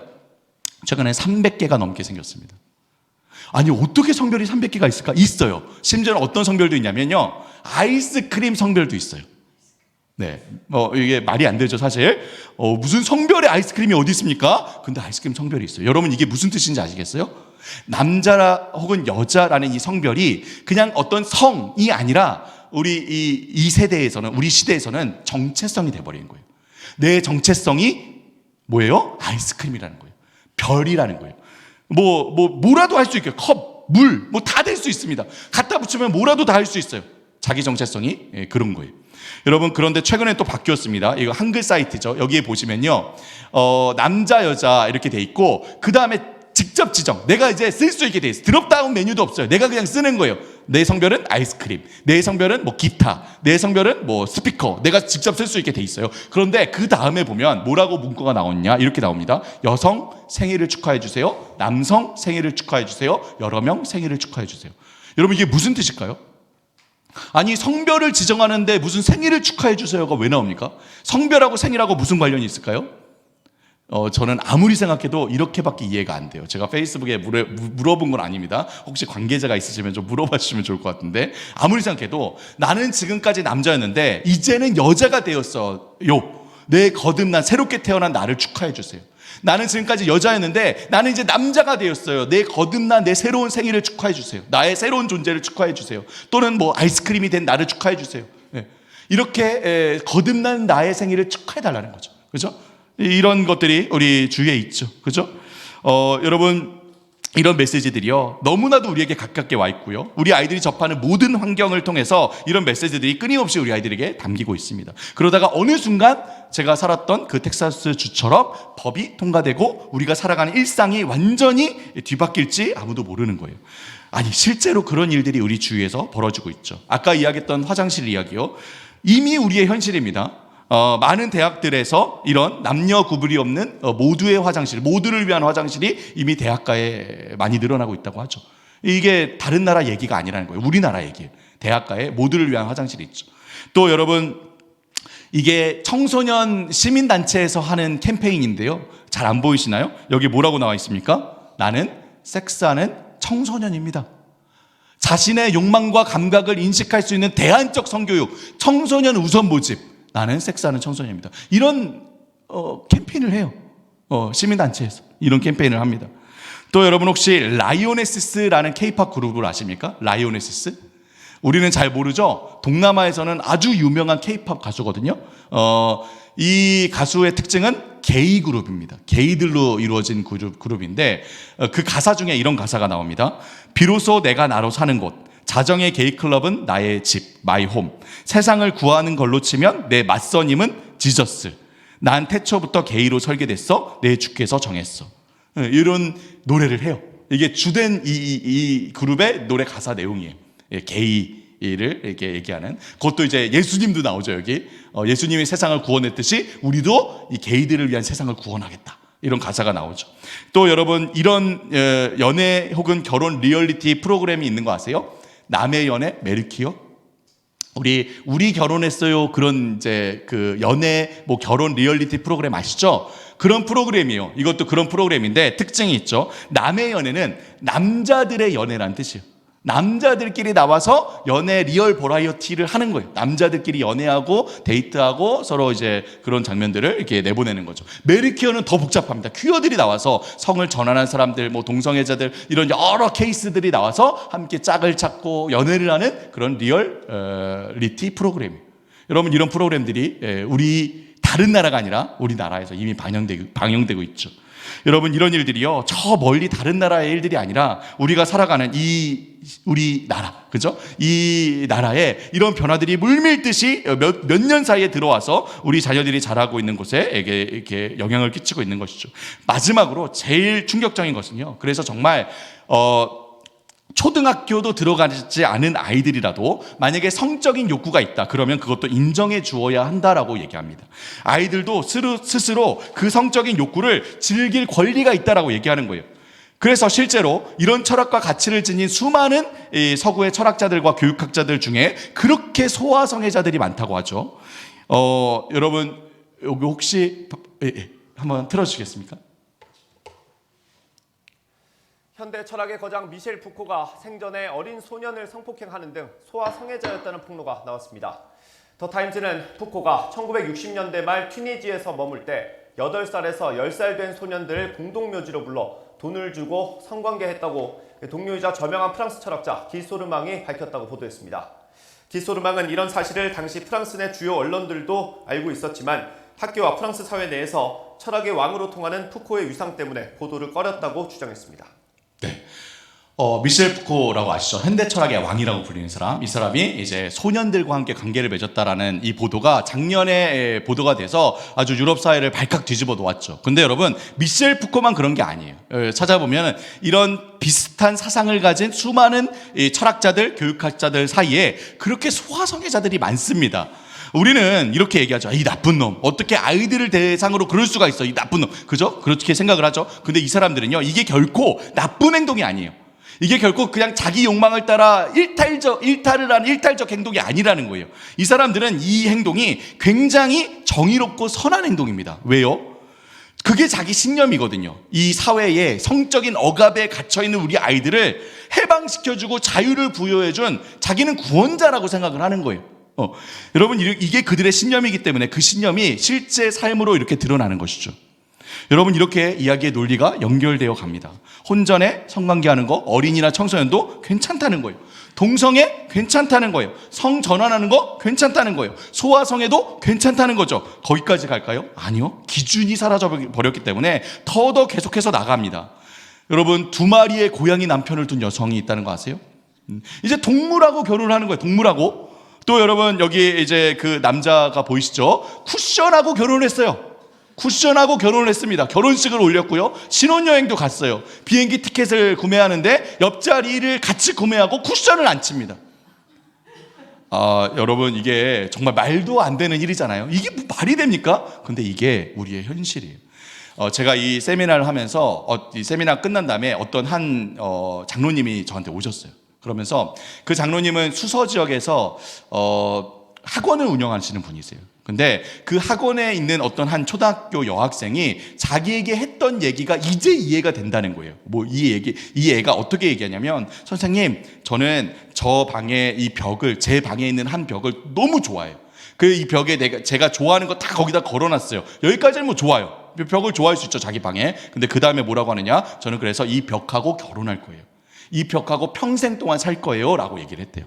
최근에 300개가 넘게 생겼습니다. 아니, 어떻게 성별이 300개가 있을까? 있어요. 심지어는 어떤 성별도 있냐면요, 아이스크림 성별도 있어요. 네, 이게 말이 안 되죠, 사실. 무슨 성별의 아이스크림이 어디 있습니까? 근데 아이스크림 성별이 있어요. 여러분, 이게 무슨 뜻인지 아시겠어요? 남자 혹은 여자라는 이 성별이 그냥 어떤 성이 아니라 우리 이 세대에서는, 우리 시대에서는 정체성이 돼버린 거예요. 내 정체성이 뭐예요? 아이스크림이라는 거예요. 별이라는 거예요. 뭐라도 할 수 있게, 컵, 물, 다 될 수 있습니다. 갖다 붙이면 뭐라도 다 할 수 있어요. 자기 정체성이 그런 거예요. 여러분, 그런데 최근에 또 바뀌었습니다. 이거 한글 사이트죠. 여기에 보시면요, 남자 여자 이렇게 돼 있고, 그 다음에 직접 지정, 내가 이제 쓸 수 있게 돼 있어요. 드롭다운 메뉴도 없어요. 내가 그냥 쓰는 거예요. 내 성별은 아이스크림, 내 성별은 기타, 내 성별은 스피커, 내가 직접 쓸 수 있게 돼 있어요. 그런데 그 다음에 보면 뭐라고 문구가 나오냐, 이렇게 나옵니다. 여성 생일을 축하해 주세요, 남성 생일을 축하해 주세요, 여러 명 생일을 축하해 주세요. 여러분, 이게 무슨 뜻일까요? 아니 성별을 지정하는데 무슨 생일을 축하해 주세요가 왜 나옵니까? 성별하고 생일하고 무슨 관련이 있을까요? 저는 아무리 생각해도 이렇게밖에 이해가 안 돼요. 제가 페이스북에 물어본 건 아닙니다. 혹시 관계자가 있으시면 좀 물어봐 주시면 좋을 것 같은데, 아무리 생각해도 나는 지금까지 남자였는데 이제는 여자가 되었어요. 내 거듭난 새롭게 태어난 나를 축하해 주세요. 나는 지금까지 여자였는데 나는 이제 남자가 되었어요. 내 거듭난 내 새로운 생일을 축하해 주세요. 나의 새로운 존재를 축하해 주세요. 또는 뭐 아이스크림이 된 나를 축하해 주세요. 이렇게 거듭난 나의 생일을 축하해 달라는 거죠. 그죠? 이런 것들이 우리 주위에 있죠. 그죠? 여러분, 이런 메시지들이요, 너무나도 우리에게 가깝게 와 있고요, 우리 아이들이 접하는 모든 환경을 통해서 이런 메시지들이 끊임없이 우리 아이들에게 담기고 있습니다. 그러다가 어느 순간 제가 살았던 그 텍사스 주처럼 법이 통과되고 우리가 살아가는 일상이 완전히 뒤바뀔지 아무도 모르는 거예요. 아니, 실제로 그런 일들이 우리 주위에서 벌어지고 있죠. 아까 이야기했던 화장실 이야기요, 이미 우리의 현실입니다. 많은 대학들에서 이런 남녀 구분이 없는 모두의 화장실, 모두를 위한 화장실이 이미 대학가에 많이 늘어나고 있다고 하죠. 이게 다른 나라 얘기가 아니라는 거예요. 우리나라 얘기예요. 대학가에 모두를 위한 화장실이 있죠. 또 여러분, 이게 청소년 시민단체에서 하는 캠페인인데요, 잘 안 보이시나요? 여기 뭐라고 나와 있습니까? 나는 섹스하는 청소년입니다. 자신의 욕망과 감각을 인식할 수 있는 대안적 성교육, 청소년 우선 모집, 나는 섹스하는 청소년입니다. 이런 캠페인을 해요. 시민단체에서 이런 캠페인을 합니다. 또 여러분, 혹시 라이오네시스라는 K-팝 그룹을 아십니까? 라이오네시스? 우리는 잘 모르죠? 동남아에서는 아주 유명한 K-팝 가수거든요. 이 가수의 특징은 게이 그룹입니다. 게이들로 이루어진 그룹인데, 그 가사 중에 이런 가사가 나옵니다. 비로소 내가 나로 사는 곳, 자정의 게이클럽은 나의 집, 마이 홈. 세상을 구하는 걸로 치면 내 맞선임은 지저스. 난 태초부터 게이로 설계됐어. 내 주께서 정했어. 이런 노래를 해요. 이게 주된 이 그룹의 노래 가사 내용이에요. 게이를 이렇게 얘기하는. 그것도 이제 예수님도 나오죠, 여기. 예수님이 세상을 구원했듯이 우리도 이 게이들을 위한 세상을 구원하겠다, 이런 가사가 나오죠. 또 여러분, 이런 연애 혹은 결혼 리얼리티 프로그램이 있는 거 아세요? 남의 연애 메르키요? 우리 결혼했어요. 그런 이제 그 연애 뭐 결혼 리얼리티 프로그램 아시죠? 그런 프로그램이에요. 이것도 그런 프로그램인데 특징이 있죠. 남의 연애는 남자들의 연애란 뜻이에요. 남자들끼리 나와서 연애 리얼 버라이어티를 하는 거예요. 남자들끼리 연애하고 데이트하고 서로 이제 그런 장면들을 이렇게 내보내는 거죠. 메리퀴어는 더 복잡합니다. 퀴어들이 나와서 성을 전환한 사람들, 뭐 동성애자들, 이런 여러 케이스들이 나와서 함께 짝을 찾고 연애를 하는 그런 리얼리티 프로그램이에요. 여러분, 이런 프로그램들이 우리 다른 나라가 아니라 우리나라에서 이미 방영되고 있죠. 여러분, 이런 일들이요, 저 멀리 다른 나라의 일들이 아니라 우리가 살아가는 우리 나라, 그죠? 이 나라에 이런 변화들이 물밀듯이 몇 년 사이에 들어와서 우리 자녀들이 자라고 있는 곳에 이렇게 영향을 끼치고 있는 것이죠. 마지막으로 제일 충격적인 것은요, 그래서 정말 초등학교도 들어가지 않은 아이들이라도 만약에 성적인 욕구가 있다, 그러면 그것도 인정해 주어야 한다라고 얘기합니다. 아이들도 스스로 그 성적인 욕구를 즐길 권리가 있다라고 얘기하는 거예요. 그래서 실제로 이런 철학과 가치를 지닌 수많은 서구의 철학자들과 교육학자들 중에 그렇게 소아성애자들이 많다고 하죠. 여러분, 여기 혹시 한번 틀어주시겠습니까? 현대 철학의 거장 미셸 푸코가 생전에 어린 소년을 성폭행하는 등 소아성애자였다는 폭로가 나왔습니다. 더타임즈는 푸코가 1960년대 말 튀니지에서 머물 때 8살에서 10살 된 소년들을 공동묘지로 불러 돈을 주고 성관계했다고 동료이자 저명한 프랑스 철학자 기소르망이 밝혔다고 보도했습니다. 기소르망은 이런 사실을 당시 프랑스 내 주요 언론들도 알고 있었지만 학교와 프랑스 사회 내에서 철학의 왕으로 통하는 푸코의 위상 때문에 보도를 꺼렸다고 주장했습니다. 네. 미셸 푸코라고 아시죠? 현대 철학의 왕이라고 불리는 사람. 이 사람이 이제 소년들과 함께 관계를 맺었다라는 이 보도가 작년에 보도가 돼서 아주 유럽 사회를 발칵 뒤집어 놓았죠. 근데 여러분, 미셸 푸코만 그런 게 아니에요. 찾아보면 이런 비슷한 사상을 가진 수많은 철학자들, 교육학자들 사이에 그렇게 소아성애자들이 많습니다. 우리는 이렇게 얘기하죠. 이 나쁜 놈, 어떻게 아이들을 대상으로 그럴 수가 있어, 이 나쁜 놈, 그죠? 그렇게 생각을 하죠. 근데 이 사람들은요, 이게 결코 나쁜 행동이 아니에요. 이게 결코 그냥 자기 욕망을 따라 일탈을 하는 일탈적 행동이 아니라는 거예요. 이 사람들은 이 행동이 굉장히 정의롭고 선한 행동입니다. 왜요? 그게 자기 신념이거든요. 이 사회에 성적인 억압에 갇혀있는 우리 아이들을 해방시켜주고 자유를 부여해준 자기는 구원자라고 생각을 하는 거예요. 여러분, 이게 그들의 신념이기 때문에 그 신념이 실제 삶으로 이렇게 드러나는 것이죠. 여러분, 이렇게 이야기의 논리가 연결되어 갑니다. 혼전에 성관계하는 거, 어린이나 청소년도 괜찮다는 거예요. 동성애 괜찮다는 거예요. 성 전환하는 거 괜찮다는 거예요. 소아성애도 괜찮다는 거죠. 거기까지 갈까요? 아니요. 기준이 사라져 버렸기 때문에 더 계속해서 나갑니다. 여러분, 2마리의 고양이 남편을 둔 여성이 있다는 거 아세요? 이제 동물하고 결혼을 하는 거예요. 동물하고. 또 여러분, 여기 이제 그 남자가 보이시죠? 쿠션하고 결혼을 했어요. 쿠션하고 결혼을 했습니다. 결혼식을 올렸고요. 신혼여행도 갔어요. 비행기 티켓을 구매하는데 옆자리를 같이 구매하고 쿠션을 안 칩니다. 여러분, 이게 정말 말도 안 되는 일이잖아요. 이게 뭐 말이 됩니까? 근데 이게 우리의 현실이에요. 제가 이 세미나를 하면서 이 세미나 끝난 다음에 어떤 한 장로님이 저한테 오셨어요. 그러면서 그 장로님은 수서 지역에서 학원을 운영하시는 분이세요. 근데 그 학원에 있는 어떤 한 초등학교 여학생이 자기에게 했던 얘기가 이제 이해가 된다는 거예요. 뭐 이 애가 어떻게 얘기하냐면, 선생님, 저는 저 방에 이 벽을, 제 방에 있는 한 벽을 너무 좋아해요. 이 벽에 제가 좋아하는 거 다 거기다 걸어놨어요. 여기까지는 뭐 좋아요. 벽을 좋아할 수 있죠, 자기 방에. 근데 그 다음에 뭐라고 하느냐? 저는 그래서 이 벽하고 결혼할 거예요. 이 벽하고 평생 동안 살 거예요. 라고 얘기를 했대요.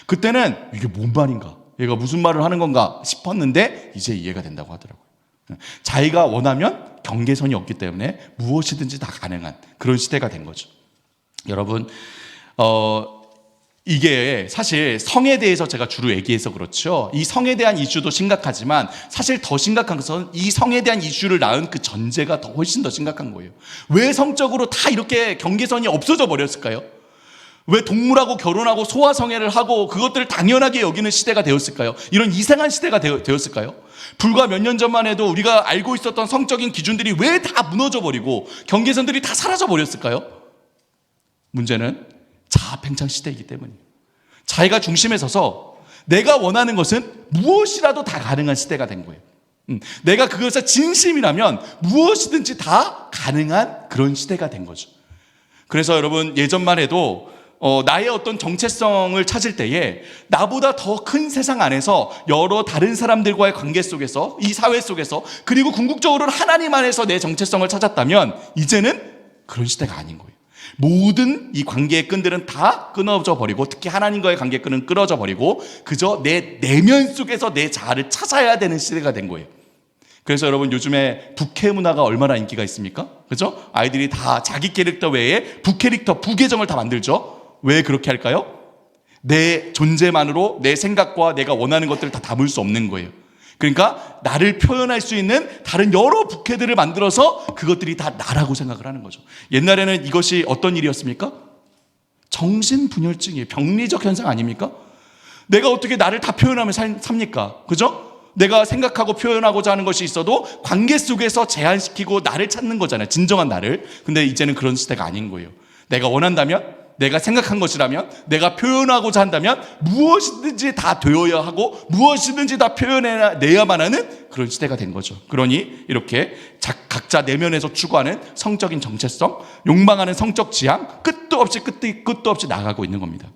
그때는 이게 뭔 말인가? 얘가 무슨 말을 하는 건가 싶었는데 이제 이해가 된다고 하더라고요. 자기가 원하면 경계선이 없기 때문에 무엇이든지 다 가능한 그런 시대가 된 거죠. 여러분, 이게 사실 성에 대해서 제가 주로 얘기해서 그렇죠. 이 성에 대한 이슈도 심각하지만 사실 더 심각한 것은 이 성에 대한 이슈를 낳은 그 전제가 훨씬 더 심각한 거예요. 왜 성적으로 다 이렇게 경계선이 없어져 버렸을까요? 왜 동물하고 결혼하고 소아성애를 하고 그것들을 당연하게 여기는 시대가 되었을까요? 이런 이상한 시대가 되었을까요? 불과 몇 년 전만 해도 우리가 알고 있었던 성적인 기준들이 왜 다 무너져 버리고 경계선들이 다 사라져 버렸을까요? 문제는 자아팽창 시대이기 때문이에요. 자기가 중심에 서서 내가 원하는 것은 무엇이라도 다 가능한 시대가 된 거예요. 내가 그것에 진심이라면 무엇이든지 다 가능한 그런 시대가 된 거죠. 그래서 여러분, 예전만 해도 나의 어떤 정체성을 찾을 때에 나보다 더 큰 세상 안에서 여러 다른 사람들과의 관계 속에서, 이 사회 속에서, 그리고 궁극적으로는 하나님 안에서 내 정체성을 찾았다면 이제는 그런 시대가 아닌 거예요. 모든 이 관계의 끈들은 다 끊어져 버리고, 특히 하나님과의 관계 끈은 끊어져 버리고 그저 내 내면 속에서 내 자아를 찾아야 되는 시대가 된 거예요. 그래서 여러분, 요즘에 부캐 문화가 얼마나 인기가 있습니까? 그죠? 아이들이 다 자기 캐릭터 외에 부캐릭터, 부계정을 다 만들죠. 왜 그렇게 할까요? 내 존재만으로 내 생각과 내가 원하는 것들을 다 담을 수 없는 거예요. 그러니까 나를 표현할 수 있는 다른 여러 부캐들을 만들어서 그것들이 다 나라고 생각을 하는 거죠. 옛날에는 이것이 어떤 일이었습니까? 정신분열증이에요. 병리적 현상 아닙니까? 내가 어떻게 나를 다 표현하면 삽니까? 그죠? 내가 생각하고 표현하고자 하는 것이 있어도 관계 속에서 제한시키고 나를 찾는 거잖아요. 진정한 나를. 근데 이제는 그런 시대가 아닌 거예요. 내가 원한다면, 내가 생각한 것이라면, 내가 표현하고자 한다면 무엇이든지 다 되어야 하고 무엇이든지 다 표현해내야만 하는 그런 시대가 된 거죠. 그러니 이렇게 각자 내면에서 추구하는 성적인 정체성, 욕망하는 성적 지향, 끝도 없이 나가고 있는 겁니다.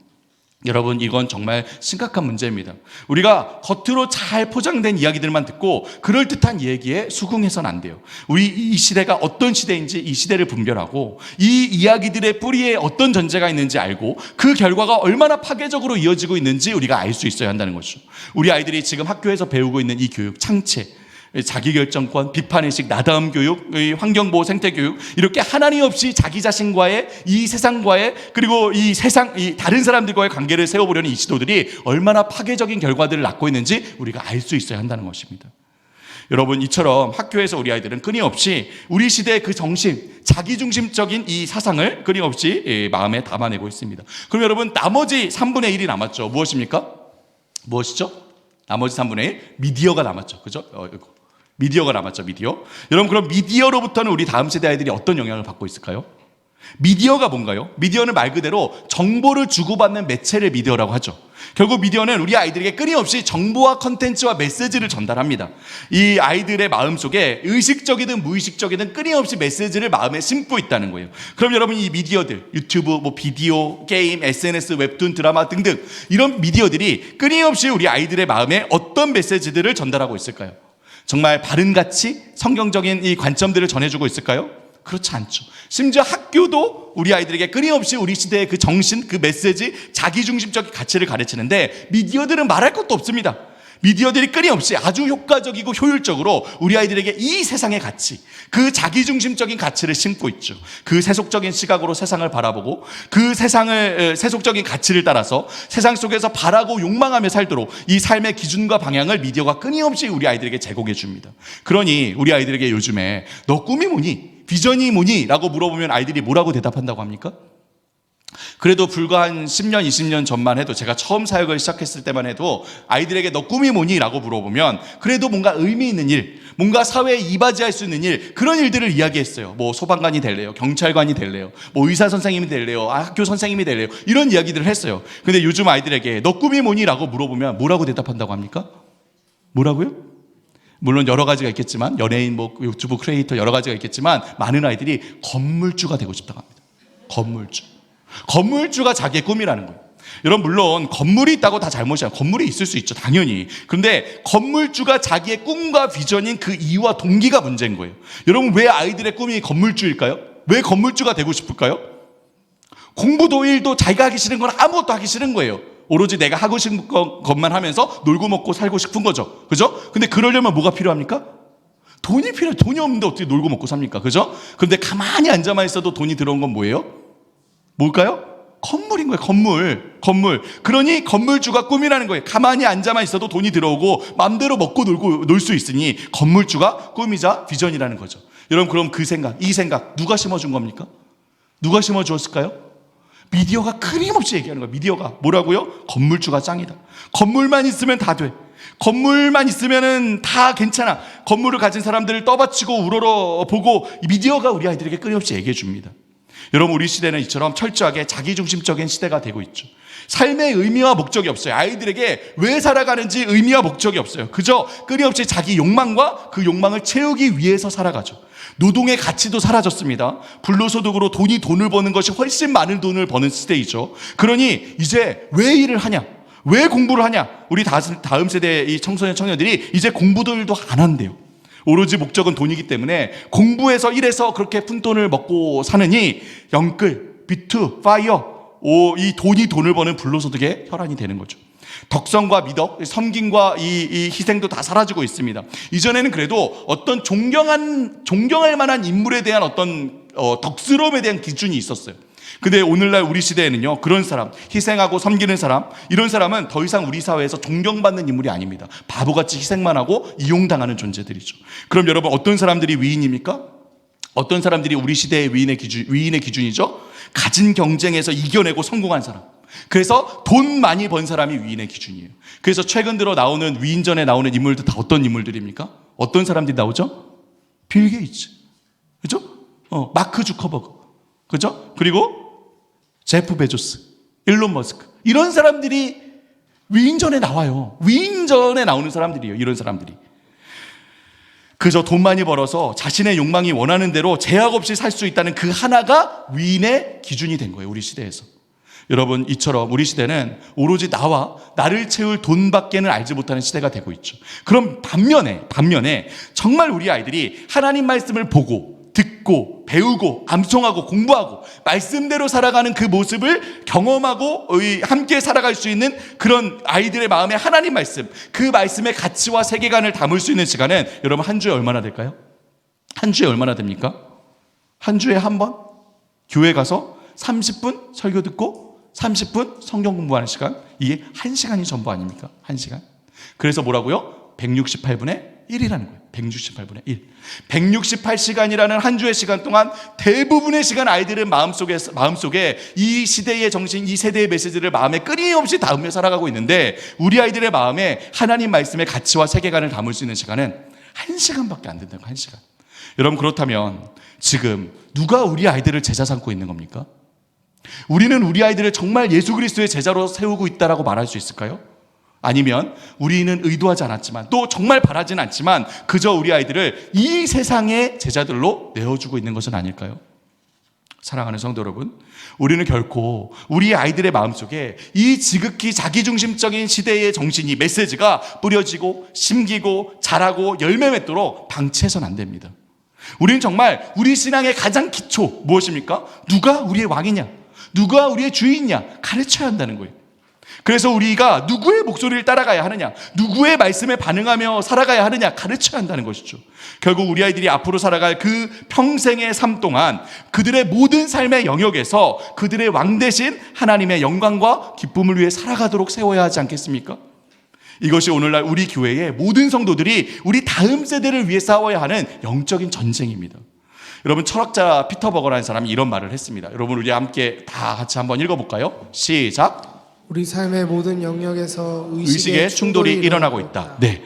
여러분, 이건 정말 심각한 문제입니다. 우리가 겉으로 잘 포장된 이야기들만 듣고 그럴듯한 얘기에 수긍해서는 안 돼요. 우리 이 시대가 어떤 시대인지 이 시대를 분별하고 이 이야기들의 뿌리에 어떤 전제가 있는지 알고 그 결과가 얼마나 파괴적으로 이어지고 있는지 우리가 알 수 있어야 한다는 것이죠. 우리 아이들이 지금 학교에서 배우고 있는 이 교육, 창체, 자기결정권, 비판의식, 나다움 교육, 환경보호, 생태교육, 이렇게 하나님 없이 자기 자신과의, 이 세상과의, 그리고 이 다른 사람들과의 관계를 세워보려는 이 시도들이 얼마나 파괴적인 결과들을 낳고 있는지 우리가 알 수 있어야 한다는 것입니다. 여러분, 이처럼 학교에서 우리 아이들은 끊임없이 우리 시대의 그 정신, 자기중심적인 이 사상을 끊임없이 마음에 담아내고 있습니다. 그럼 여러분, 나머지 3분의 1이 남았죠. 무엇입니까? 무엇이죠? 나머지 3분의 1? 미디어가 남았죠. 그죠? 미디어가 남았죠, 미디어. 여러분, 그럼 미디어로부터는 우리 다음 세대 아이들이 어떤 영향을 받고 있을까요? 미디어가 뭔가요? 미디어는 말 그대로 정보를 주고받는 매체를 미디어라고 하죠. 결국 미디어는 우리 아이들에게 끊임없이 정보와 컨텐츠와 메시지를 전달합니다. 이 아이들의 마음속에 의식적이든 무의식적이든 끊임없이 메시지를 마음에 심고 있다는 거예요. 그럼 여러분, 이 미디어들, 유튜브, 비디오, 게임, SNS, 웹툰, 드라마 등등 이런 미디어들이 끊임없이 우리 아이들의 마음에 어떤 메시지들을 전달하고 있을까요? 정말 바른 가치, 성경적인 이 관점들을 전해주고 있을까요? 그렇지 않죠. 심지어 학교도 우리 아이들에게 끊임없이 우리 시대의 그 정신, 그 메시지, 자기중심적인 가치를 가르치는데 미디어들은 말할 것도 없습니다. 미디어들이 끊임없이 아주 효과적이고 효율적으로 우리 아이들에게 이 세상의 가치, 그 자기중심적인 가치를 심고 있죠. 그 세속적인 시각으로 세상을 바라보고 그 세속적인 가치를 따라서 세상 속에서 바라고 욕망하며 살도록 이 삶의 기준과 방향을 미디어가 끊임없이 우리 아이들에게 제공해 줍니다. 그러니 우리 아이들에게 요즘에 너 꿈이 뭐니? 비전이 뭐니? 라고 물어보면 아이들이 뭐라고 대답한다고 합니까? 그래도 불과 한 10년, 20년 전만 해도, 제가 처음 사역을 시작했을 때만 해도 아이들에게 너 꿈이 뭐니? 라고 물어보면 그래도 뭔가 의미 있는 일, 뭔가 사회에 이바지할 수 있는 일, 그런 일들을 이야기했어요. 소방관이 될래요, 경찰관이 될래요, 의사 선생님이 될래요, 학교 선생님이 될래요, 이런 이야기들을 했어요. 근데 요즘 아이들에게 너 꿈이 뭐니? 라고 물어보면 뭐라고 대답한다고 합니까? 뭐라고요? 물론 여러 가지가 있겠지만, 연예인, 유튜브 크리에이터 여러 가지가 있겠지만, 많은 아이들이 건물주가 되고 싶다고 합니다. 건물주가 자기의 꿈이라는 거예요. 여러분, 물론 건물이 있다고 다 잘못이 아니에요. 건물이 있을 수 있죠, 당연히. 그런데 건물주가 자기의 꿈과 비전인 그 이유와 동기가 문제인 거예요. 여러분, 왜 아이들의 꿈이 건물주일까요? 왜 건물주가 되고 싶을까요? 공부도 일도 자기가 하기 싫은 건 아무것도 하기 싫은 거예요. 오로지 내가 하고 싶은 것만 하면서 놀고 먹고 살고 싶은 거죠. 그죠? 근데 그러려면 뭐가 필요합니까? 돈이 필요해요. 돈이 없는데 어떻게 놀고 먹고 삽니까? 그죠? 그런데 가만히 앉아만 있어도 돈이 들어온 건 뭐예요? 뭘까요? 건물인 거예요. 건물. 그러니 건물주가 꿈이라는 거예요. 가만히 앉아만 있어도 돈이 들어오고 마음대로 먹고 놀고 놀 수 있으니 건물주가 꿈이자 비전이라는 거죠. 여러분, 그럼 이 생각 누가 심어준 겁니까? 누가 심어주었을까요? 미디어가 끊임없이 얘기하는 거예요. 미디어가 뭐라고요? 건물주가 짱이다. 건물만 있으면 다 돼. 건물만 있으면 다 괜찮아. 건물을 가진 사람들을 떠받치고 우러러보고 미디어가 우리 아이들에게 끊임없이 얘기해 줍니다. 여러분, 우리 시대는 이처럼 철저하게 자기중심적인 시대가 되고 있죠. 삶의 의미와 목적이 없어요. 아이들에게 왜 살아가는지 의미와 목적이 없어요. 그저 끊임없이 자기 욕망과 그 욕망을 채우기 위해서 살아가죠. 노동의 가치도 사라졌습니다. 불로소득으로 돈을 버는 것이 훨씬 많은 돈을 버는 시대이죠. 그러니 이제 왜 일을 하냐? 왜 공부를 하냐? 우리 다음 세대의 이 청소년 청년들이 이제 공부도 일도 안 한대요. 오로지 목적은 돈이기 때문에 공부해서 일해서 그렇게 푼돈을 먹고 사느니 영끌, 비투, 파이어, 이 돈을 버는 불로소득의 혈안이 되는 거죠. 덕성과 미덕, 섬김과 이 희생도 다 사라지고 있습니다. 이전에는 그래도 어떤 존경할 만한 인물에 대한 어떤 덕스러움에 대한 기준이 있었어요. 근데 오늘날 우리 시대에는요, 그런 사람, 희생하고 섬기는 사람, 이런 사람은 더 이상 우리 사회에서 존경받는 인물이 아닙니다. 바보같이 희생만 하고 이용당하는 존재들이죠. 그럼 여러분, 어떤 사람들이 위인입니까? 어떤 사람들이 우리 시대의 위인의 기준이죠? 가진 경쟁에서 이겨내고 성공한 사람. 그래서 돈 많이 번 사람이 위인의 기준이에요. 그래서 최근 들어 나오는 위인전에 나오는 인물들 다 어떤 인물들입니까? 어떤 사람들이 나오죠? 빌 게이츠, 그죠? 마크 주커버그, 그죠? 그리고 제프 베조스, 일론 머스크, 이런 사람들이 위인전에 나와요. 위인전에 나오는 사람들이에요. 이런 사람들이 그저 돈 많이 벌어서 자신의 욕망이 원하는 대로 제약 없이 살 수 있다는 그 하나가 위인의 기준이 된 거예요, 우리 시대에서. 여러분, 이처럼 우리 시대는 오로지 나를 채울 돈밖에는 알지 못하는 시대가 되고 있죠. 그럼 반면에 정말 우리 아이들이 하나님 말씀을 보고 듣고 배우고 암송하고 공부하고 말씀대로 살아가는 그 모습을 경험하고 함께 살아갈 수 있는 그런 아이들의 마음에 하나님 말씀, 그 말씀의 가치와 세계관을 담을 수 있는 시간은 여러분, 한 주에 얼마나 될까요? 한 주에 얼마나 됩니까? 한 주에 한 번 교회 가서 30분 설교 듣고 30분 성경 공부하는 시간, 이게 1시간이 전부 아닙니까? 1시간. 그래서 뭐라고요? 168분의 1이라는 거예요. 168분의 1. 168시간이라는 한 주의 시간 동안 대부분의 시간 아이들은 마음속에 이 시대의 정신, 이 세대의 메시지를 마음에 끊임없이 담으며 살아가고 있는데, 우리 아이들의 마음에 하나님 말씀의 가치와 세계관을 담을 수 있는 시간은 1시간밖에 안 된다고. 1시간. 여러분, 그렇다면 지금 누가 우리 아이들을 제자 삼고 있는 겁니까? 우리는 우리 아이들을 정말 예수 그리스도의 제자로 세우고 있다라고 말할 수 있을까요? 아니면 우리는 의도하지 않았지만 또 정말 바라지는 않지만 그저 우리 아이들을 이 세상의 제자들로 내어주고 있는 것은 아닐까요? 사랑하는 성도 여러분, 우리는 결코 우리 아이들의 마음속에 이 지극히 자기중심적인 시대의 정신이, 메시지가 뿌려지고 심기고 자라고 열매 맺도록 방치해서는 안 됩니다. 우리는 정말 우리 신앙의 가장 기초 무엇입니까? 누가 우리의 왕이냐, 누가 우리의 주인이냐 가르쳐야 한다는 거예요. 그래서 우리가 누구의 목소리를 따라가야 하느냐, 누구의 말씀에 반응하며 살아가야 하느냐 가르쳐야 한다는 것이죠. 결국 우리 아이들이 앞으로 살아갈 그 평생의 삶 동안 그들의 모든 삶의 영역에서 그들의 왕 대신 하나님의 영광과 기쁨을 위해 살아가도록 세워야 하지 않겠습니까? 이것이 오늘날 우리 교회의 모든 성도들이 우리 다음 세대를 위해 싸워야 하는 영적인 전쟁입니다. 여러분, 철학자 피터 버거라는 사람이 이런 말을 했습니다. 여러분, 우리 함께 다 같이 한번 읽어볼까요? 시작. 우리 삶의 모든 영역에서 의식의 충돌이 일어나고 있다. 네,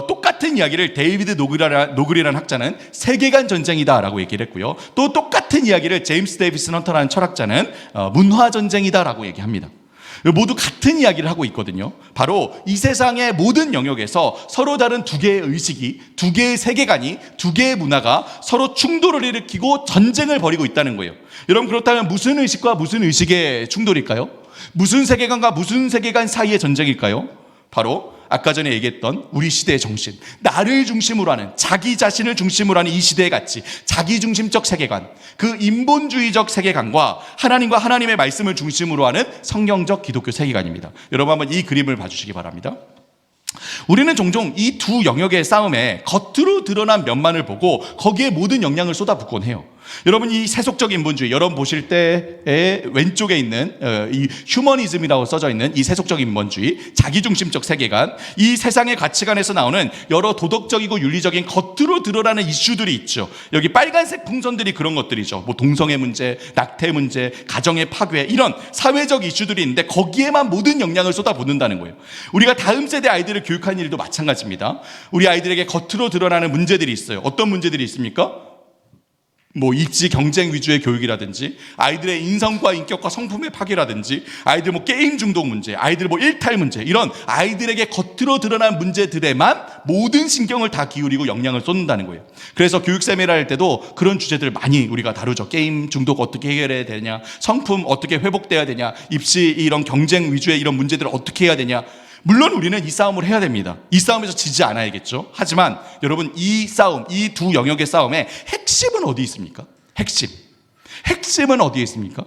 똑같은 이야기를 데이비드 노글이라는 학자는 세계관 전쟁이다라고 얘기를 했고요. 또 똑같은 이야기를 제임스 데이비스 헌터라는 철학자는 문화 전쟁이다라고 얘기합니다. 모두 같은 이야기를 하고 있거든요. 바로 이 세상의 모든 영역에서 서로 다른 두 개의 의식이, 두 개의 세계관이, 두 개의 문화가 서로 충돌을 일으키고 전쟁을 벌이고 있다는 거예요. 여러분, 그렇다면 무슨 의식과 무슨 의식의 충돌일까요? 무슨 세계관과 무슨 세계관 사이의 전쟁일까요? 바로 아까 전에 얘기했던 우리 시대의 정신, 나를 중심으로 하는, 자기 자신을 중심으로 하는 이 시대의 가치, 자기중심적 세계관, 그 인본주의적 세계관과 하나님과 하나님의 말씀을 중심으로 하는 성경적 기독교 세계관입니다. 여러분, 한번 이 그림을 봐주시기 바랍니다. 우리는 종종 이 두 영역의 싸움에 겉으로 드러난 면만을 보고 거기에 모든 영향을 쏟아붓곤 해요. 여러분, 이 세속적 인본주의, 여러분 보실 때에 왼쪽에 있는 이 휴머니즘이라고 써져 있는 이 세속적 인본주의, 자기중심적 세계관, 이 세상의 가치관에서 나오는 여러 도덕적이고 윤리적인 겉으로 드러나는 이슈들이 있죠. 여기 빨간색 풍선들이 그런 것들이죠. 뭐 동성애 문제, 낙태 문제, 가정의 파괴, 이런 사회적 이슈들이 있는데 거기에만 모든 영향을 쏟아붓는다는 거예요. 우리가 다음 세대 아이들을 교육하는 일도 마찬가지입니다. 우리 아이들에게 겉으로 드러나는 문제들이 있어요. 어떤 문제들이 있습니까? 뭐 입시 경쟁 위주의 교육이라든지, 아이들의 인성과 인격과 성품의 파괴라든지, 아이들 뭐 게임 중독 문제, 아이들 뭐 일탈 문제, 이런 아이들에게 겉으로 드러난 문제들에만 모든 신경을 다 기울이고 영향을 쏟는다는 거예요. 그래서 교육 세미나 할 때도 그런 주제들 많이 우리가 다루죠. 게임 중독 어떻게 해결해야 되냐, 성품 어떻게 회복돼야 되냐, 입시 이런 경쟁 위주의 이런 문제들을 어떻게 해야 되냐. 물론 우리는 이 싸움을 해야 됩니다. 이 싸움에서 지지 않아야겠죠. 하지만 여러분, 이 싸움, 이 두 영역의 싸움의 핵심은 어디 있습니까? 핵심은 어디에 있습니까?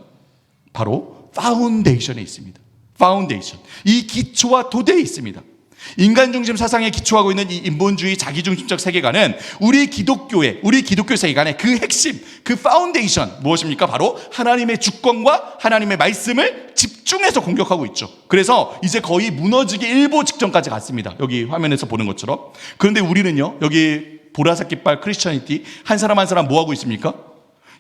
바로 파운데이션에 있습니다. 파운데이션, 이 기초와 토대에 있습니다. 인간 중심 사상에 기초하고 있는 이 인본주의 자기중심적 세계관은 우리 기독교 세계관의 그 핵심, 그 파운데이션 무엇입니까? 바로 하나님의 주권과 하나님의 말씀을 집중해서 공격하고 있죠. 그래서 이제 거의 무너지기 일보 직전까지 갔습니다. 여기 화면에서 보는 것처럼. 그런데 우리는요, 여기 보라색 깃발 크리스천이티 한 사람 한 사람 뭐 하고 있습니까?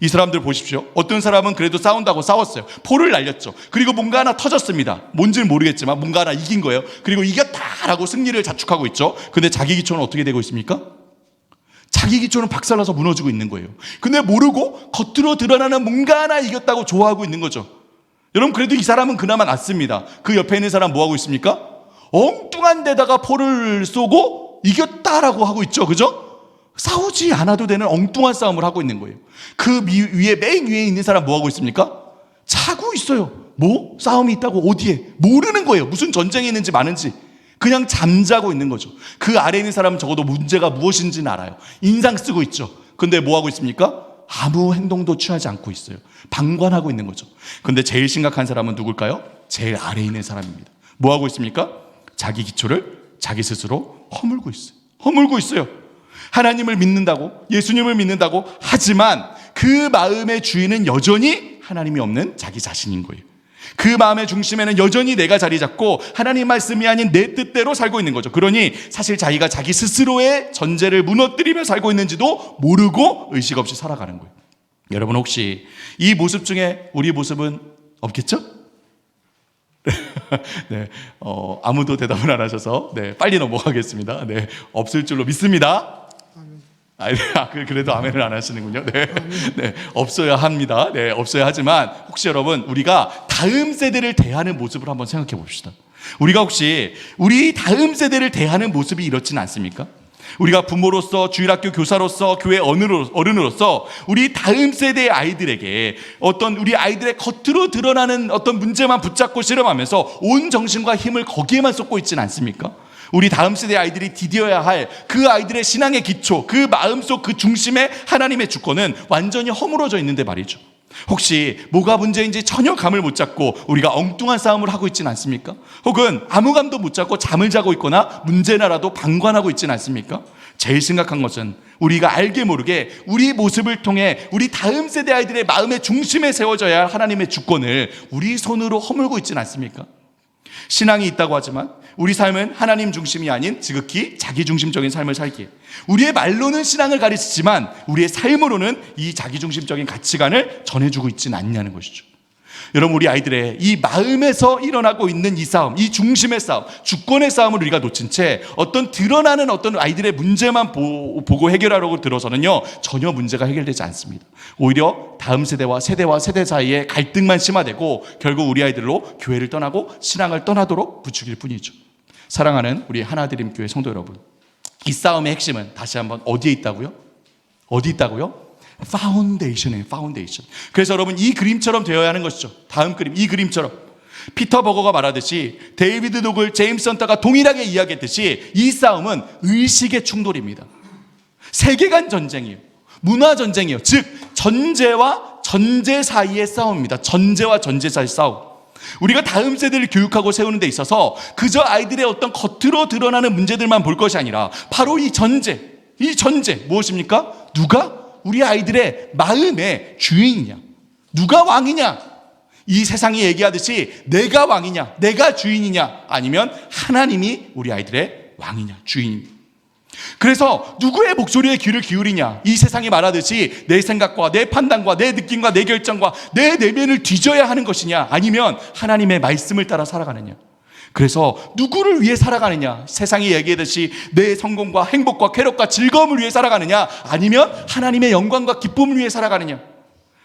이 사람들 보십시오. 어떤 사람은 그래도 싸운다고 싸웠어요. 포를 날렸죠. 그리고 뭔가 하나 터졌습니다. 뭔지는 모르겠지만 뭔가 하나 이긴 거예요. 그리고 이겼다라고 승리를 자축하고 있죠. 근데 자기 기초는 어떻게 되고 있습니까? 자기 기초는 박살나서 무너지고 있는 거예요. 근데 모르고 겉으로 드러나는 뭔가 하나 이겼다고 좋아하고 있는 거죠. 여러분, 그래도 이 사람은 그나마 낫습니다. 그 옆에 있는 사람 뭐 하고 있습니까? 엉뚱한 데다가 포를 쏘고 이겼다라고 하고 있죠. 그죠? 싸우지 않아도 되는 엉뚱한 싸움을 하고 있는 거예요. 그 위에, 맨 위에 있는 사람 뭐 하고 있습니까? 자고 있어요. 뭐? 싸움이 있다고 어디에? 모르는 거예요. 무슨 전쟁이 있는지 많은지. 그냥 잠자고 있는 거죠. 그 아래에 있는 사람은 적어도 문제가 무엇인지는 알아요. 인상 쓰고 있죠. 근데 뭐 하고 있습니까? 아무 행동도 취하지 않고 있어요. 방관하고 있는 거죠. 근데 제일 심각한 사람은 누굴까요? 제일 아래에 있는 사람입니다. 뭐 하고 있습니까? 자기 기초를 자기 스스로 허물고 있어요. 하나님을 믿는다고, 예수님을 믿는다고 하지만 그 마음의 주인은 여전히 하나님이 없는 자기 자신인 거예요. 그 마음의 중심에는 여전히 내가 자리 잡고 하나님 말씀이 아닌 내 뜻대로 살고 있는 거죠. 그러니 사실 자기가 자기 스스로의 전제를 무너뜨리며 살고 있는지도 모르고 의식 없이 살아가는 거예요. 여러분, 혹시 이 모습 중에 우리 모습은 없겠죠? 네, 아무도 대답을 안 하셔서 빨리 넘어가겠습니다. 없을 줄로 믿습니다. 그래도 아멘을 안 하시는군요. 네. 네. 없어야 합니다. 네. 없어야 하지만 혹시 여러분 우리가 다음 세대를 대하는 모습을 한번 생각해 봅시다. 우리가 혹시 우리 다음 세대를 대하는 모습이 이렇지는 않습니까? 우리가 부모로서, 주일학교 교사로서, 교회 어른으로서 우리 다음 세대의 아이들에게 어떤 우리 아이들의 겉으로 드러나는 어떤 문제만 붙잡고 실험하면서 온 정신과 힘을 거기에만 쏟고 있지는 않습니까? 우리 다음 세대 아이들이 디뎌야 할 그 아이들의 신앙의 기초, 그 마음속 그 중심에 하나님의 주권은 완전히 허물어져 있는데 말이죠. 혹시 뭐가 문제인지 전혀 감을 못 잡고 우리가 엉뚱한 싸움을 하고 있지는 않습니까? 혹은 아무 감도 못 잡고 잠을 자고 있거나 문제나라도 방관하고 있지는 않습니까? 제일 심각한 것은 우리가 알게 모르게 우리 모습을 통해 우리 다음 세대 아이들의 마음의 중심에 세워져야 할 하나님의 주권을 우리 손으로 허물고 있지는 않습니까? 신앙이 있다고 하지만 우리 삶은 하나님 중심이 아닌 지극히 자기 중심적인 삶을 살기에 우리의 말로는 신앙을 가르치지만 우리의 삶으로는 이 자기 중심적인 가치관을 전해주고 있지는 않냐는 것이죠. 여러분 우리 아이들의 이 마음에서 일어나고 있는 이 싸움, 이 중심의 싸움, 주권의 싸움을 우리가 놓친 채 어떤 드러나는 어떤 아이들의 문제만 보고 해결하려고 들어서는요 전혀 문제가 해결되지 않습니다. 오히려 다음 세대와 세대 사이에 갈등만 심화되고 결국 우리 아이들로 교회를 떠나고 신앙을 떠나도록 부추길 뿐이죠. 사랑하는 우리 하나드림 교회 성도 여러분, 이 싸움의 핵심은 다시 한번 어디에 있다고요? 어디 있다고요? 파운데이션이에요. 파운데이션. 그래서 여러분 이 그림처럼 되어야 하는 것이죠. 다음 그림, 이 그림처럼 피터 버거가 말하듯이 데이비드 도글, 제임스 헌터가 동일하게 이야기했듯이 이 싸움은 의식의 충돌입니다. 세계관 전쟁이에요. 문화 전쟁이에요. 즉 전제와 전제 사이의 싸움입니다. 전제와 전제 사이의 싸움. 우리가 다음 세대를 교육하고 세우는 데 있어서 그저 아이들의 어떤 겉으로 드러나는 문제들만 볼 것이 아니라 바로 이 전제 무엇입니까? 누가 우리 아이들의 마음의 주인이냐? 누가 왕이냐? 이 세상이 얘기하듯이 내가 왕이냐? 내가 주인이냐? 아니면 하나님이 우리 아이들의 왕이냐? 주인입니다. 그래서 누구의 목소리에 귀를 기울이냐? 이 세상이 말하듯이 내 생각과 내 판단과 내 느낌과 내 결정과 내 내면을 뒤져야 하는 것이냐? 아니면 하나님의 말씀을 따라 살아가느냐? 그래서 누구를 위해 살아가느냐? 세상이 얘기하듯이 내 성공과 행복과 쾌락과 즐거움을 위해 살아가느냐? 아니면 하나님의 영광과 기쁨을 위해 살아가느냐?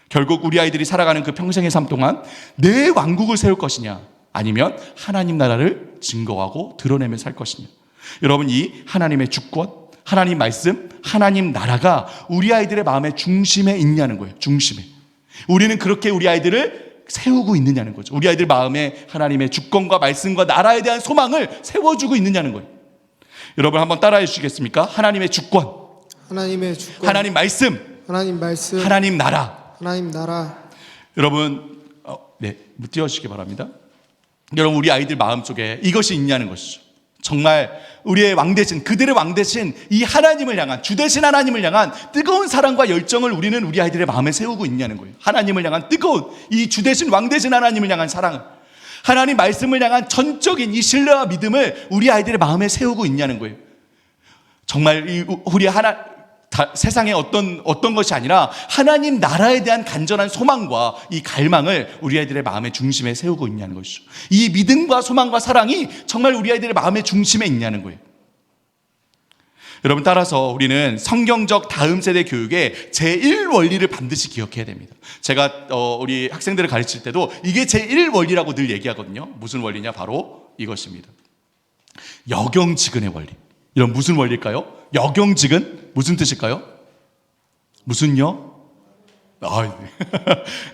결국 우리 아이들이 살아가는 그 평생의 삶 동안 내 왕국을 세울 것이냐? 아니면 하나님 나라를 증거하고 드러내며 살 것이냐? 여러분 이 하나님의 주권, 하나님 말씀, 하나님 나라가 우리 아이들의 마음의 중심에 있냐는 거예요. 중심에. 우리는 그렇게 우리 아이들을 세우고 있느냐는 거죠. 우리 아이들 마음에 하나님의 주권과 말씀과 나라에 대한 소망을 세워주고 있느냐는 거예요. 여러분 한번 따라해 주시겠습니까? 하나님의 주권, 하나님의 주권, 하나님 말씀, 하나님 말씀, 하나님 나라. 하나님 나라. 여러분 띄워주시기 바랍니다. 여러분 우리 아이들 마음속에 이것이 있냐는 것이죠. 정말 우리의 왕 대신, 그들의 왕 대신 이 하나님을 향한, 주 대신 하나님을 향한 뜨거운 사랑과 열정을 우리는 우리 아이들의 마음에 세우고 있냐는 거예요. 하나님을 향한 뜨거운 이 주 대신 왕 대신 하나님을 향한 사랑을, 하나님 말씀을 향한 전적인 이 신뢰와 믿음을 우리 아이들의 마음에 세우고 있냐는 거예요. 정말 우리 세상의 어떤 것이 아니라 하나님 나라에 대한 간절한 소망과 이 갈망을 우리 아이들의 마음의 중심에 세우고 있냐는 것이죠. 이 믿음과 소망과 사랑이 정말 우리 아이들의 마음의 중심에 있냐는 거예요. 여러분 따라서 우리는 성경적 다음 세대 교육의 제1원리를 반드시 기억해야 됩니다. 제가 우리 학생들을 가르칠 때도 이게 제1원리라고 늘 얘기하거든요. 무슨 원리냐? 바로 이것입니다. 역영지근의 원리. 이런 무슨 원리일까요? 역영지근? 무슨 뜻일까요? 무슨요?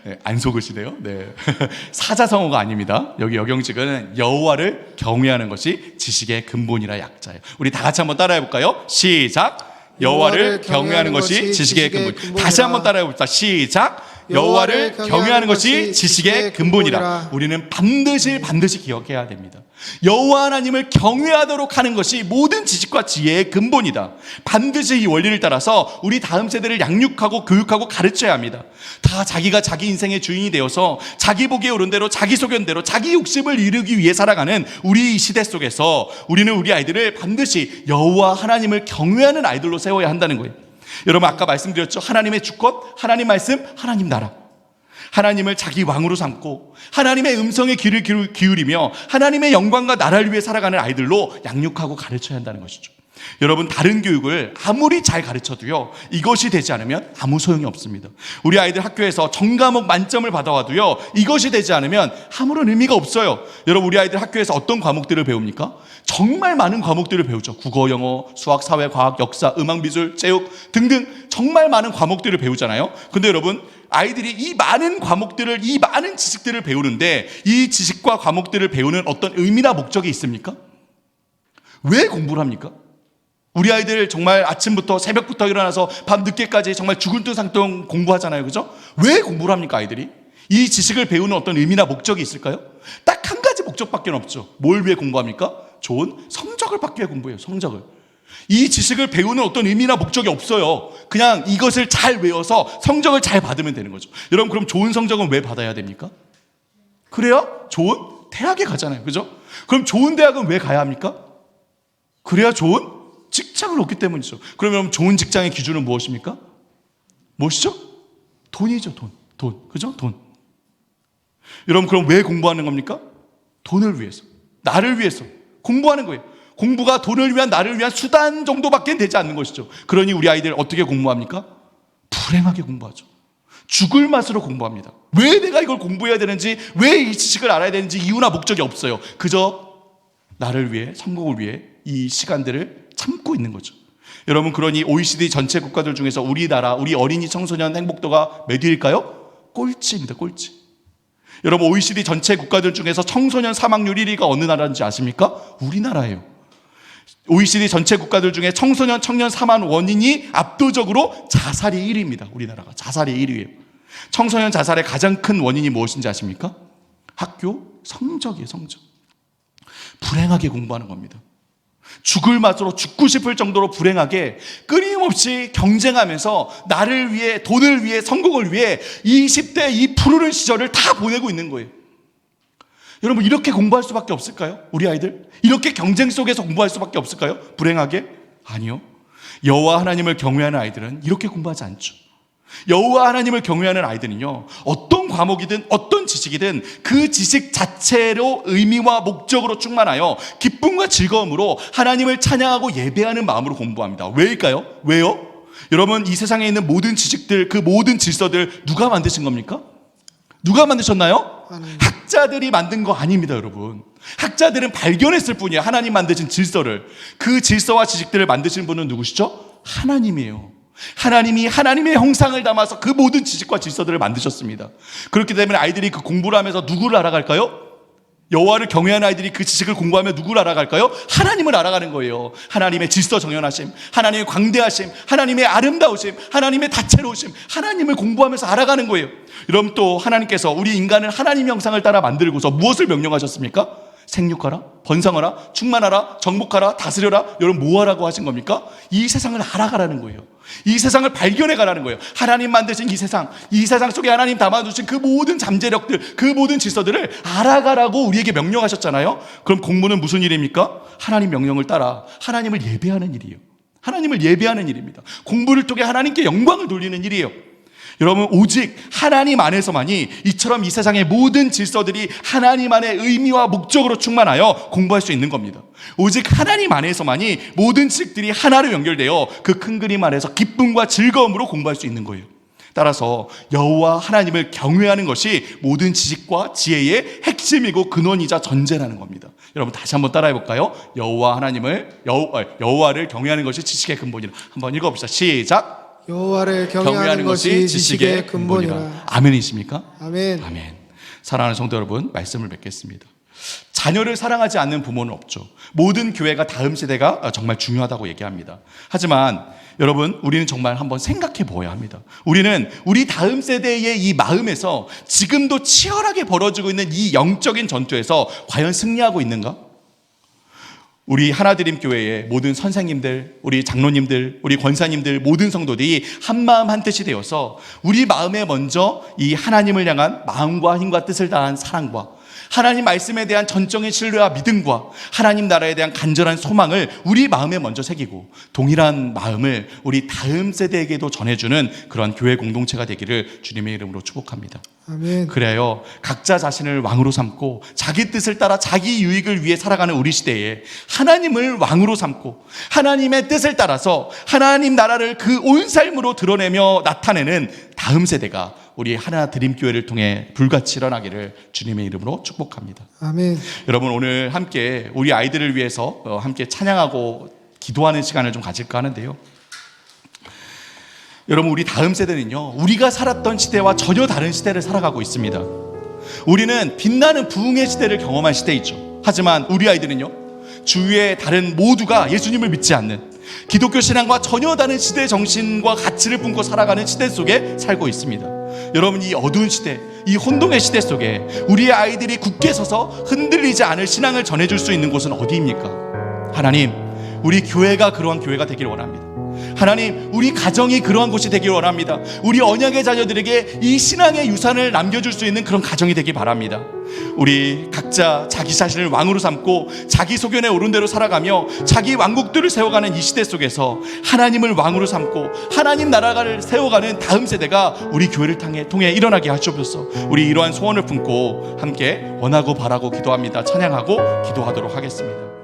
네, 안 속으시네요. 네. 사자성어가 아닙니다. 여기 역영지근은 여호와를 경외하는 것이 지식의 근본이라 약자예요. 우리 다 같이 한번 따라해 볼까요? 시작. 여호와를 경외하는 것이 지식의 근본. 다시 한번 따라해 봅시다. 시작. 여호와를 경외하는 것이 지식의 근본이라. 우리는 반드시 기억해야 됩니다. 여호와 하나님을 경외하도록 하는 것이 모든 지식과 지혜의 근본이다. 반드시 이 원리를 따라서 우리 다음 세대를 양육하고 교육하고 가르쳐야 합니다. 다 자기가 자기 인생의 주인이 되어서 자기 보기에 옳은 대로 자기 소견대로 자기 욕심을 이루기 위해 살아가는 우리 시대 속에서 우리는 우리 아이들을 반드시 여호와 하나님을 경외하는 아이들로 세워야 한다는 거예요. 여러분 아까 말씀드렸죠. 하나님의 주권, 하나님 말씀, 하나님 나라. 하나님을 자기 왕으로 삼고 하나님의 음성에 귀를 기울이며 하나님의 영광과 나라를 위해 살아가는 아이들로 양육하고 가르쳐야 한다는 것이죠. 여러분, 다른 교육을 아무리 잘 가르쳐도요, 이것이 되지 않으면 아무 소용이 없습니다. 우리 아이들 학교에서 전과목 만점을 받아와도요, 이것이 되지 않으면 아무런 의미가 없어요. 여러분, 우리 아이들 학교에서 어떤 과목들을 배웁니까? 정말 많은 과목들을 배우죠. 국어, 영어, 수학, 사회, 과학, 역사, 음악, 미술, 체육 등등 정말 많은 과목들을 배우잖아요. 근데 여러분, 아이들이 이 많은 과목들을, 이 많은 지식들을 배우는데 이 지식과 과목들을 배우는 어떤 의미나 목적이 있습니까? 왜 공부를 합니까? 우리 아이들 정말 아침부터 새벽부터 일어나서 밤 늦게까지 정말 죽을 듯 상통 공부하잖아요. 그죠? 왜 공부를 합니까, 아이들이? 이 지식을 배우는 어떤 의미나 목적이 있을까요? 딱 한 가지 목적밖에 없죠. 뭘 위해 공부합니까? 좋은 성적을 받기 위해 공부해요. 성적을. 이 지식을 배우는 어떤 의미나 목적이 없어요. 그냥 이것을 잘 외워서 성적을 잘 받으면 되는 거죠. 여러분, 그럼 좋은 성적은 왜 받아야 됩니까? 그래야 좋은 대학에 가잖아요. 그죠? 그럼 좋은 대학은 왜 가야 합니까? 그래야 좋은 직장을 얻기 때문이죠. 그러면 좋은 직장의 기준은 무엇입니까? 무엇이죠? 돈이죠. 돈. 그죠? 돈. 여러분, 그럼 왜 공부하는 겁니까? 돈을 위해서. 나를 위해서. 공부하는 거예요. 공부가 돈을 위한, 나를 위한 수단 정도밖에 되지 않는 것이죠. 그러니 우리 아이들 어떻게 공부합니까? 불행하게 공부하죠. 죽을 맛으로 공부합니다. 왜 내가 이걸 공부해야 되는지, 왜 이 지식을 알아야 되는지 이유나 목적이 없어요. 그저 나를 위해, 성공을 위해 이 시간들을 참고 있는 거죠. 여러분, 그러니 OECD 전체 국가들 중에서 우리나라, 우리 어린이 청소년 행복도가 몇 위일까요? 꼴찌입니다. 꼴찌. 여러분, OECD 전체 국가들 중에서 청소년 사망률 1위가 어느 나라인지 아십니까? 우리나라예요. OECD 전체 국가들 중에 청소년, 청년 사망 원인이 압도적으로 자살이 1위입니다. 우리나라가 자살이 1위예요. 청소년 자살의 가장 큰 원인이 무엇인지 아십니까? 학교 성적이에요. 성적. 불행하게 공부하는 겁니다. 죽을 맛으로, 죽고 싶을 정도로 불행하게 끊임없이 경쟁하면서 나를 위해, 돈을 위해, 성공을 위해 20대 이 푸르른 시절을 다 보내고 있는 거예요. 여러분, 이렇게 공부할 수밖에 없을까요? 우리 아이들? 이렇게 경쟁 속에서 공부할 수밖에 없을까요? 불행하게? 아니요. 여호와 하나님을 경외하는 아이들은 이렇게 공부하지 않죠. 여호와 하나님을 경외하는 아이들은요, 어떤 과목이든 어떤 지식이든 그 지식 자체로 의미와 목적으로 충만하여 기쁨과 즐거움으로 하나님을 찬양하고 예배하는 마음으로 공부합니다. 왜일까요? 왜요? 여러분, 이 세상에 있는 모든 지식들, 그 모든 질서들 누가 만드신 겁니까? 누가 만드셨나요? 하나님. 학자들이 만든 거 아닙니다, 여러분. 학자들은 발견했을 뿐이에요. 하나님 만드신 질서를. 그 질서와 지식들을 만드신 분은 누구시죠? 하나님이에요. 하나님이 하나님의 형상을 담아서 그 모든 지식과 질서들을 만드셨습니다. 그렇기 때문에 아이들이 그 공부를 하면서 누구를 알아갈까요? 여호와를 경외하는 아이들이 그 지식을 공부하며 누구를 알아갈까요? 하나님을 알아가는 거예요. 하나님의 질서 정연하심, 하나님의 광대하심, 하나님의 아름다우심, 하나님의 다채로우심, 하나님을 공부하면서 알아가는 거예요. 여러분, 또 하나님께서 우리 인간을 하나님 형상을 따라 만들고서 무엇을 명령하셨습니까? 생육하라, 번성하라, 충만하라, 정복하라, 다스려라. 여러분, 뭐 하라고 하신 겁니까? 이 세상을 알아가라는 거예요. 이 세상을 발견해 가라는 거예요. 하나님 만드신 이 세상 속에 하나님 담아두신 그 모든 잠재력들, 그 모든 질서들을 알아가라고 우리에게 명령하셨잖아요. 그럼 공부는 무슨 일입니까? 하나님 명령을 따라 하나님을 예배하는 일이에요. 하나님을 예배하는 일입니다. 공부를 통해 하나님께 영광을 돌리는 일이에요. 여러분, 오직 하나님 안에서만이 이처럼 이 세상의 모든 질서들이 하나님 안의 의미와 목적으로 충만하여 공부할 수 있는 겁니다. 오직 하나님 안에서만이 모든 지식들이 하나로 연결되어 그 큰 그림 안에서 기쁨과 즐거움으로 공부할 수 있는 거예요. 따라서 여호와 하나님을 경외하는 것이 모든 지식과 지혜의 핵심이고 근원이자 전제라는 겁니다. 여러분, 다시 한번 따라해 볼까요? 여호와를 경외하는 것이 지식의 근본이라. 한번 읽어봅시다. 시작. 여호와를 경외하는 것이 지식의 근본이라. 아멘이십니까? 아멘. 아멘. 사랑하는 성도 여러분, 말씀을 맺겠습니다. 자녀를 사랑하지 않는 부모는 없죠. 모든 교회가 다음 세대가 정말 중요하다고 얘기합니다. 하지만 여러분, 우리는 정말 한번 생각해 보아야 합니다. 우리는 우리 다음 세대의 이 마음에서 지금도 치열하게 벌어지고 있는 이 영적인 전투에서 과연 승리하고 있는가? 우리 하나드림 교회의 모든 선생님들, 우리 장로님들, 우리 권사님들, 모든 성도들이 한마음 한뜻이 되어서 우리 마음에 먼저 이 하나님을 향한 마음과 힘과 뜻을 다한 사랑과 하나님 말씀에 대한 전적인 신뢰와 믿음과 하나님 나라에 대한 간절한 소망을 우리 마음에 먼저 새기고 동일한 마음을 우리 다음 세대에게도 전해주는 그런 교회 공동체가 되기를 주님의 이름으로 축복합니다. 아멘. 그래요. 각자 자신을 왕으로 삼고 자기 뜻을 따라 자기 유익을 위해 살아가는 우리 시대에 하나님을 왕으로 삼고 하나님의 뜻을 따라서 하나님 나라를 그 온 삶으로 드러내며 나타내는 다음 세대가 우리 하나 드림교회를 통해 불같이 일어나기를 주님의 이름으로 축복합니다. 아멘. 여러분, 오늘 함께 우리 아이들을 위해서 함께 찬양하고 기도하는 시간을 좀 가질까 하는데요. 여러분, 우리 다음 세대는요, 우리가 살았던 시대와 전혀 다른 시대를 살아가고 있습니다. 우리는 빛나는 부흥의 시대를 경험한 시대이죠. 하지만 우리 아이들은요, 주위의 다른 모두가 예수님을 믿지 않는 기독교 신앙과 전혀 다른 시대 정신과 가치를 품고 살아가는 시대 속에 살고 있습니다. 여러분, 이 어두운 시대, 이 혼동의 시대 속에 우리의 아이들이 굳게 서서 흔들리지 않을 신앙을 전해줄 수 있는 곳은 어디입니까? 하나님, 우리 교회가 그러한 교회가 되기를 원합니다. 하나님, 우리 가정이 그러한 곳이 되기를 원합니다. 우리 언약의 자녀들에게 이 신앙의 유산을 남겨줄 수 있는 그런 가정이 되기 바랍니다. 우리 각자 자기 자신을 왕으로 삼고 자기 소견에 오른 대로 살아가며 자기 왕국들을 세워가는 이 시대 속에서 하나님을 왕으로 삼고 하나님 나라를 세워가는 다음 세대가 우리 교회를 통해 일어나게 하시옵소서. 우리 이러한 소원을 품고 함께 원하고 바라고 기도합니다. 찬양하고 기도하도록 하겠습니다.